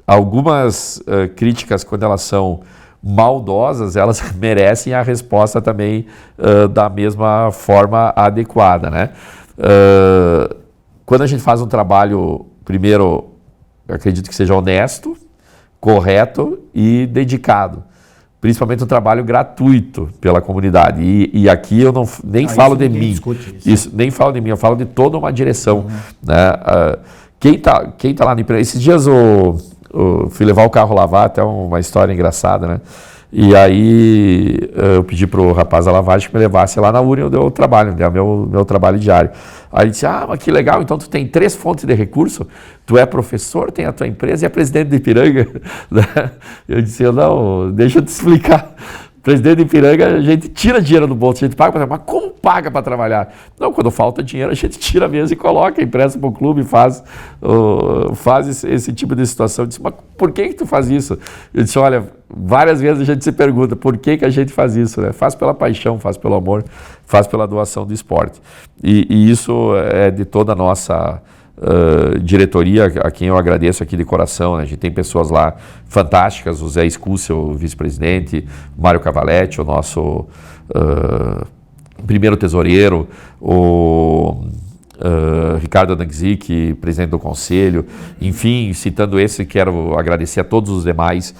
Algumas críticas, quando elas são maldosas, elas merecem a resposta também da mesma forma adequada, né? Quando a gente faz um trabalho, primeiro, eu acredito que seja honesto, correto e dedicado. Principalmente um trabalho gratuito pela comunidade. E aqui eu nem falo de mim. Isso, nem falo de mim, eu falo de toda uma direção. Né? Quem tá lá no Ipiranga, esses dias eu fui levar o carro lavar, até uma história engraçada, né? E aí eu pedi para o rapaz da lavagem que me levasse lá na URI onde eu trabalho, onde é o meu trabalho diário. Aí ele disse, mas que legal, então tu tem 3 fontes de recurso, tu é professor, tem a tua empresa e é presidente do Ipiranga. Eu disse, não, deixa eu te explicar. Presidente do Ipiranga, a gente tira dinheiro do bolso, a gente paga para trabalhar. Mas como paga para trabalhar? Não, quando falta dinheiro, a gente tira mesmo e coloca, empresta para o clube, faz esse tipo de situação. Eu disse, mas por que tu faz isso? Eu disse, olha, várias vezes a gente se pergunta por que a gente faz isso, né? Faz pela paixão, faz pelo amor, faz pela doação do esporte. E isso é de toda a nossa diretoria, a quem eu agradeço aqui de coração, né? A gente tem pessoas lá fantásticas, o Zé Escúcia, o vice-presidente, o Mário Cavaletti, o nosso primeiro tesoureiro, o Ricardo Danzik, presidente do conselho, enfim, citando esse, quero agradecer a todos os demais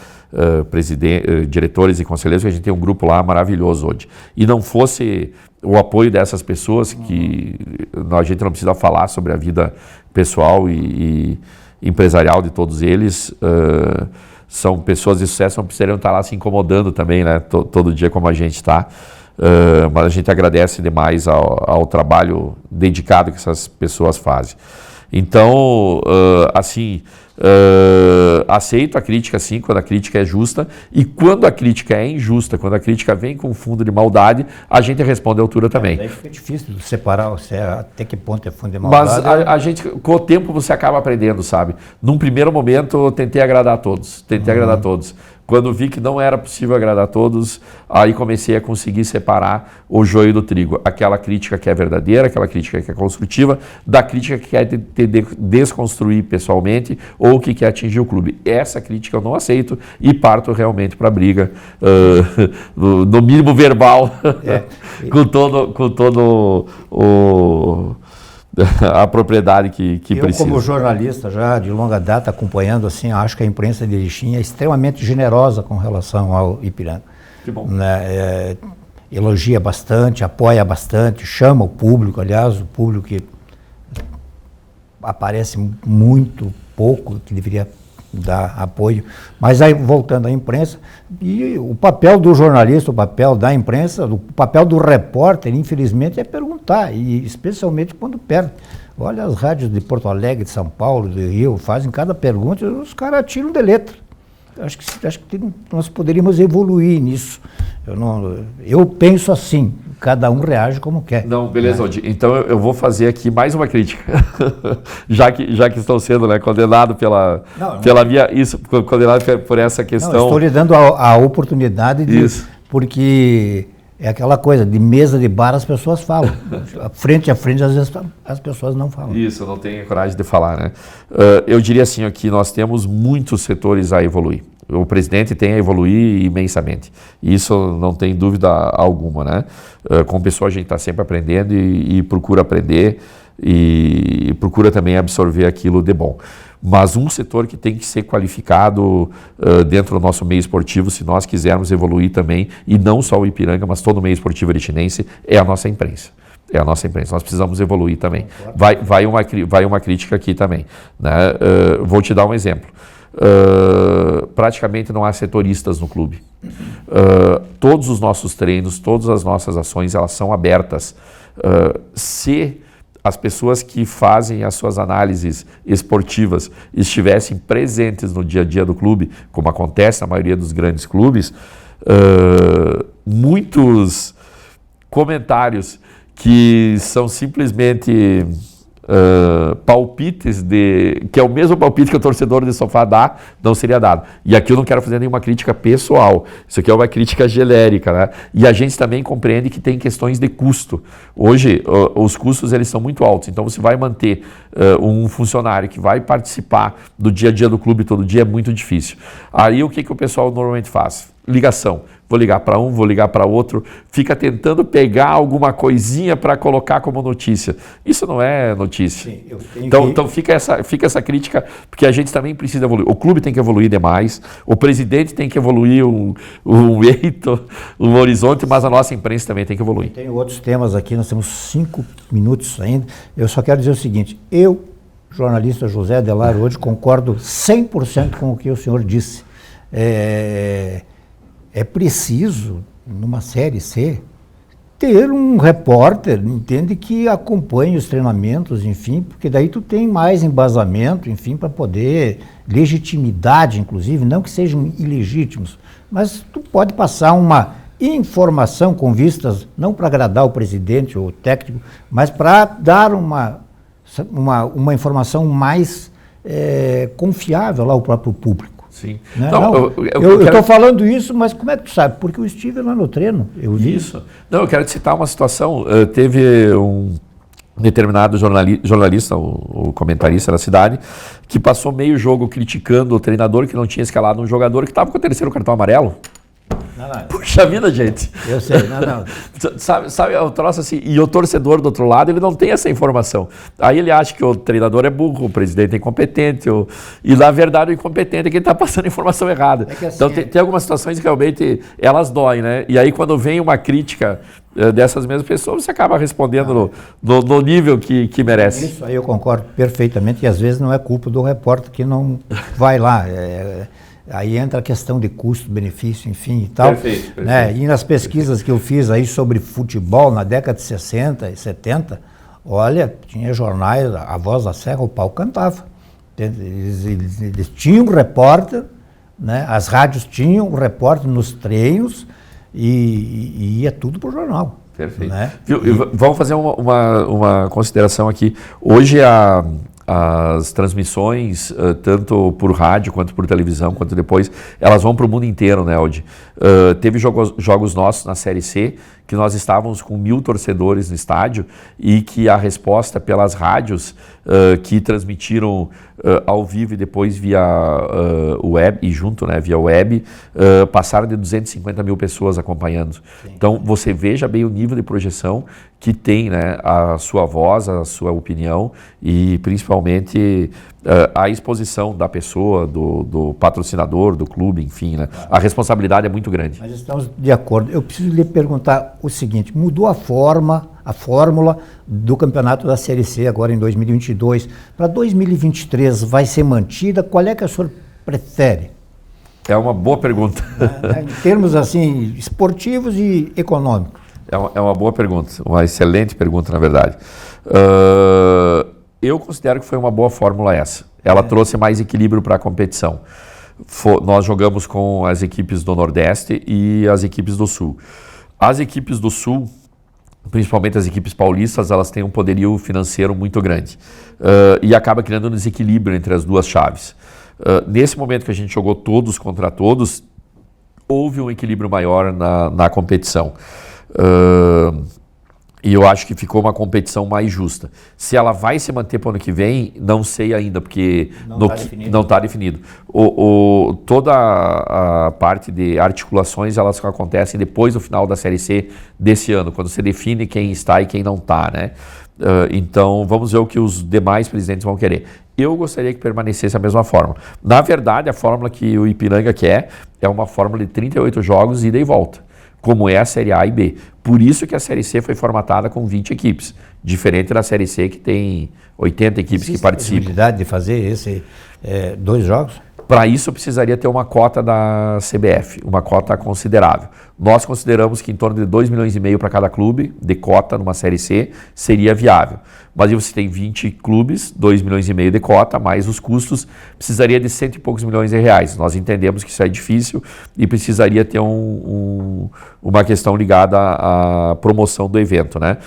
diretores e conselheiros, que a gente tem um grupo lá maravilhoso hoje. E não fosse o apoio dessas pessoas, que a gente não precisa falar sobre a vida pessoal e empresarial de todos eles, são pessoas de sucesso, não precisariam estar lá se incomodando também, né, todo dia como a gente está. Mas a gente agradece demais ao trabalho dedicado que essas pessoas fazem. Então, aceito a crítica, sim, quando a crítica é justa, e quando a crítica é injusta, quando a crítica vem com fundo de maldade, a gente responde à altura também. Daí fica difícil de separar até que ponto é fundo de maldade. Mas a gente, com o tempo, você acaba aprendendo, sabe? Num primeiro momento, eu tentei agradar a todos, Quando vi que não era possível agradar a todos, aí comecei a conseguir separar o joio do trigo. Aquela crítica que é verdadeira, aquela crítica que é construtiva, da crítica que quer te desconstruir pessoalmente ou que quer atingir o clube. Essa crítica eu não aceito e parto realmente para a briga, no mínimo verbal, com todo a propriedade que precisa. Eu, como jornalista já de longa data, acompanhando assim, acho que a imprensa de Erechim é extremamente generosa com relação ao Ipiranga. Que bom. Elogia bastante, apoia bastante, chama o público, aliás, o público que aparece muito pouco, que deveria dar apoio. Mas aí, voltando à imprensa, e o papel do jornalista, o papel da imprensa, o papel do repórter, infelizmente, é perguntar, e especialmente quando perde. Olha as rádios de Porto Alegre, de São Paulo, de Rio, fazem cada pergunta e os caras tiram de letra. Acho que nós poderíamos evoluir nisso. Eu penso assim, cada um reage como quer. Não, beleza, Odi. Então eu vou fazer aqui mais uma crítica, já que estou sendo condenado condenado por essa questão. Não, estou lhe dando a oportunidade porque é aquela coisa, de mesa de bar as pessoas falam, frente a frente às vezes as pessoas não falam. Isso, eu não tenho coragem de falar, né? Eu diria assim, que nós temos muitos setores a evoluir. O presidente tem a evoluir imensamente. Isso não tem dúvida alguma, né? Como pessoa a gente está sempre aprendendo e procura aprender e procura também absorver aquilo de bom. Mas um setor que tem que ser qualificado dentro do nosso meio esportivo, se nós quisermos evoluir também, e não só o Ipiranga, mas todo o meio esportivo erechinense, é a nossa imprensa. É a nossa imprensa, nós precisamos evoluir também. Vai uma crítica aqui também, né? Vou te dar um exemplo. Praticamente não há setoristas no clube. Todos os nossos treinos, todas as nossas ações, elas são abertas. Se as pessoas que fazem as suas análises esportivas estivessem presentes no dia a dia do clube, como acontece na maioria dos grandes clubes, muitos comentários que são simplesmente palpites que é o mesmo palpite que o torcedor de sofá dá, não seria dado. E aqui eu não quero fazer nenhuma crítica pessoal, isso aqui é uma crítica genérica, né? E a gente também compreende que tem questões de custo. Hoje, os custos eles são muito altos, então você vai manter um funcionário que vai participar do dia a dia do clube todo dia é muito difícil. Aí o que o pessoal normalmente faz? Ligação. Vou ligar para um, vou ligar para outro, fica tentando pegar alguma coisinha para colocar como notícia. Isso não é notícia. Sim, então fica essa crítica, porque a gente também precisa evoluir. O clube tem que evoluir demais, o presidente tem que evoluir um horizonte, mas a nossa imprensa também tem que evoluir. Tem outros temas aqui, nós temos 5 minutos ainda. Eu só quero dizer o seguinte, eu, jornalista José Adelar, hoje concordo 100% com o que o senhor disse. é preciso, numa Série C, ter um repórter, entende, que acompanhe os treinamentos, enfim, porque daí tu tem mais embasamento, enfim, para poder, legitimidade, inclusive, não que sejam ilegítimos, mas tu pode passar uma informação com vistas, não para agradar o presidente ou o técnico, mas para dar uma informação mais confiável lá ao próprio público. Sim. Né? Não, eu estou falando isso, mas como é que tu sabe? Porque eu estive lá no treino, eu vi. Isso. Não, eu quero te citar uma situação. Teve um determinado jornalista, o comentarista da cidade, que passou meio jogo criticando o treinador que não tinha escalado um jogador que estava com o 3º cartão amarelo. Não. Puxa vida, gente. Eu sei, não. Sabe, eu troço assim, e o torcedor do outro lado, ele não tem essa informação. Aí ele acha que o treinador é burro, o presidente é incompetente, e na verdade o incompetente é quem está passando a informação errada. Assim, então tem algumas situações que realmente elas doem, né? E aí quando vem uma crítica dessas mesmas pessoas, você acaba respondendo no nível que merece. Isso aí eu concordo perfeitamente, e às vezes não é culpa do repórter que não vai lá. Aí entra a questão de custo-benefício, enfim e tal. Perfeito. Né? E nas pesquisas que eu fiz aí sobre futebol na década de 60 e 70, olha, tinha jornais, a Voz da Serra, o pau cantava. Eles tinham um repórter, né? As rádios tinham um repórter nos treinos e ia tudo pro jornal. Perfeito. Né? Vamos fazer uma consideração aqui. Hoje as transmissões, tanto por rádio, quanto por televisão, quanto depois, elas vão para o mundo inteiro, né, Aldi? Teve jogos nossos na Série C, que nós estávamos com 1.000 torcedores no estádio e que a resposta pelas rádios que transmitiram ao vivo e depois via web, e junto, né, via web, passaram de 250 mil pessoas acompanhando. Sim. Então, você veja bem o nível de projeção que tem, né, a sua voz, a sua opinião e principalmente a exposição da pessoa, do patrocinador, do clube, enfim, né? A responsabilidade é muito grande. Nós estamos de acordo. Eu preciso lhe perguntar o seguinte, mudou a fórmula do campeonato da Série C agora em 2022. Para 2023 vai ser mantida? Qual é que a senhora prefere? É uma boa pergunta. Em termos assim, esportivos e econômicos. É uma boa pergunta, uma excelente pergunta, na verdade. Eu considero que foi uma boa fórmula essa. Ela trouxe mais equilíbrio para a competição. Nós jogamos com as equipes do Nordeste e as equipes do Sul. As equipes do Sul, principalmente as equipes paulistas, elas têm um poderio financeiro muito grande. E acaba criando um desequilíbrio entre as duas chaves. Nesse momento que a gente jogou todos contra todos, houve um equilíbrio maior na competição. E eu acho que ficou uma competição mais justa. Se ela vai se manter para o ano que vem, não sei ainda, porque não está definido. Toda a parte de articulações, elas acontecem depois do final da Série C desse ano, quando você define quem está e quem não está, né? Então, vamos ver o que os demais presidentes vão querer. Eu gostaria que permanecesse a mesma fórmula. Na verdade, a fórmula que o Ipiranga quer é uma fórmula de 38 jogos, ida e volta, como é a Série A e B. Por isso que a Série C foi formatada com 20 equipes, diferente da Série C que tem 80 equipes que participam. Existe a possibilidade de fazer 2 jogos? Para isso, precisaria ter uma cota da CBF, uma cota considerável. Nós consideramos que em torno de 2,5 milhões para cada clube de cota numa Série C seria viável. Mas aí você tem 20 clubes, 2,5 milhões de cota, mais os custos, precisaria de 100 e poucos milhões de reais. Nós entendemos que isso é difícil e precisaria ter uma questão ligada à promoção do evento, né?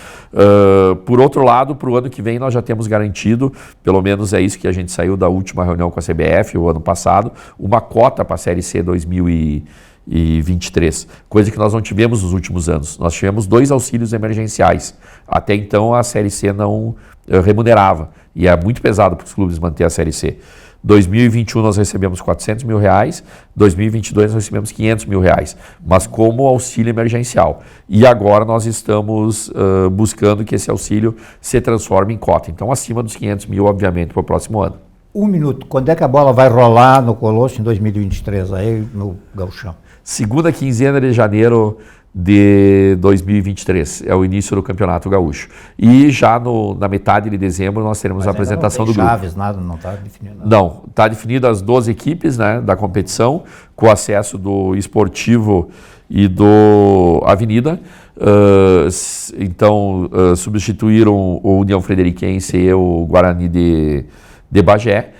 Por outro lado, para o ano que vem nós já temos garantido, pelo menos é isso que a gente saiu da última reunião com a CBF, o ano passado, uma cota para a Série C 2023, coisa que nós não tivemos nos últimos anos. Nós tivemos 2 auxílios emergenciais. Até então a Série C não remunerava e é muito pesado para os clubes manter a Série C. 2021 nós recebemos R$400 mil, 2022 nós recebemos R$500 mil, mas como auxílio emergencial. E agora nós estamos buscando que esse auxílio se transforme em cota. Então acima dos R$500 mil, obviamente, para o próximo ano. 1 minuto. Quando é que a bola vai rolar no Colosso em 2023, aí no Gauchão? Segunda quinzena de janeiro de 2023, é o início do Campeonato Gaúcho. E já na metade de dezembro nós teremos a apresentação do grupo. Chaves, nada, não está definido nada. Não, está definido as 12 equipes, né, da competição, com acesso do Esportivo e do Avenida. Então, substituíram o União Frederiquense e o Guarani de Bagé.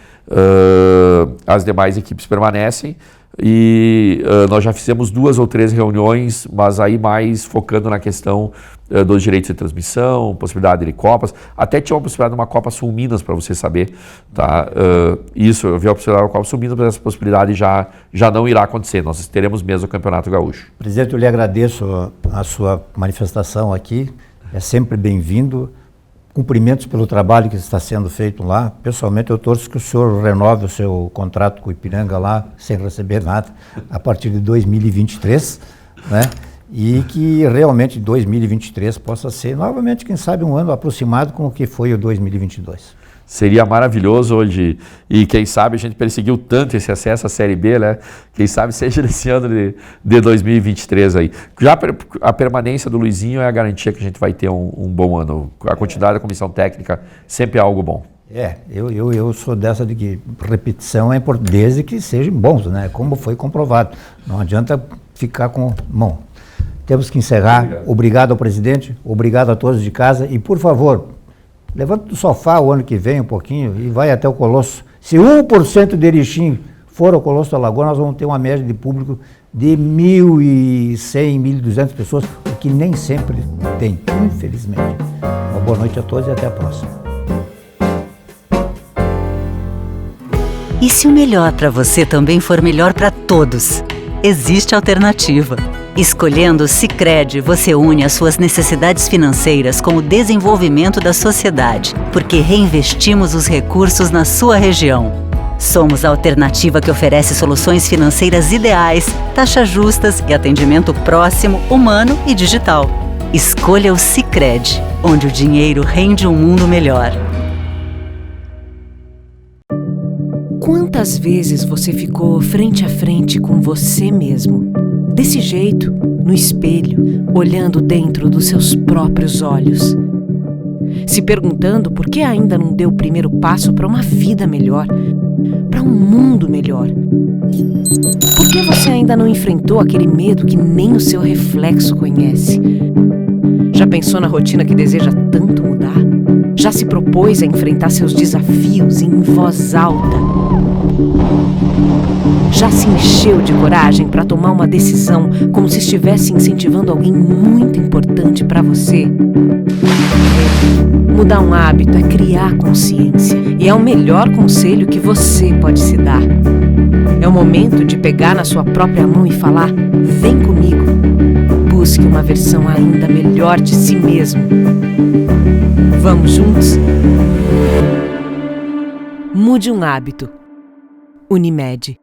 As demais equipes permanecem. E nós já fizemos 2 ou 3 reuniões, mas aí mais focando na questão dos direitos de transmissão, possibilidade de copas. Até tinha uma possibilidade de uma Copa Sul Minas, para você saber. Tá? Isso, eu vi a possibilidade de uma Copa Sul Minas, mas essa possibilidade já não irá acontecer. Nós teremos mesmo o Campeonato Gaúcho. Presidente, eu lhe agradeço a sua manifestação aqui. É sempre bem-vindo. Cumprimentos pelo trabalho que está sendo feito lá. Pessoalmente, eu torço que o senhor renove o seu contrato com o Ipiranga lá, sem receber nada, a partir de 2023, né? E que realmente 2023 possa ser, novamente, quem sabe, um ano aproximado com o que foi o 2022. Seria maravilhoso hoje, e quem sabe a gente perseguiu tanto esse acesso à Série B, né? Quem sabe seja nesse ano de 2023 aí. Já a permanência do Luizinho é a garantia que a gente vai ter um bom ano. A continuidade da comissão técnica sempre é algo bom. Eu sou dessa de que repetição é importante, desde que sejam bons, né? Como foi comprovado. Não adianta ficar com... Bom, temos que encerrar. Obrigado ao presidente, obrigado a todos de casa e, por favor, levanta do sofá o ano que vem um pouquinho e vai até o Colosso. Se 1% de Erechim for ao Colosso da Lagoa, nós vamos ter uma média de público de 1.100, 1.200 pessoas, o que nem sempre tem, infelizmente. Uma boa noite a todos e até a próxima. E se o melhor para você também for melhor para todos? Existe alternativa. Escolhendo o Sicredi, você une as suas necessidades financeiras com o desenvolvimento da sociedade, porque reinvestimos os recursos na sua região. Somos a alternativa que oferece soluções financeiras ideais, taxas justas e atendimento próximo, humano e digital. Escolha o Sicredi, onde o dinheiro rende um mundo melhor. Quantas vezes você ficou frente a frente com você mesmo? Desse jeito, no espelho, olhando dentro dos seus próprios olhos. Se perguntando por que ainda não deu o primeiro passo para uma vida melhor, para um mundo melhor. Por que você ainda não enfrentou aquele medo que nem o seu reflexo conhece? Já pensou na rotina que deseja tanto mudar? Já se propôs a enfrentar seus desafios em voz alta? Já se encheu de coragem para tomar uma decisão como se estivesse incentivando alguém muito importante para você? Mudar um hábito é criar consciência e é o melhor conselho que você pode se dar. É o momento de pegar na sua própria mão e falar: vem comigo. Busque uma versão ainda melhor de si mesmo. Vamos juntos? Mude um hábito. Unimed.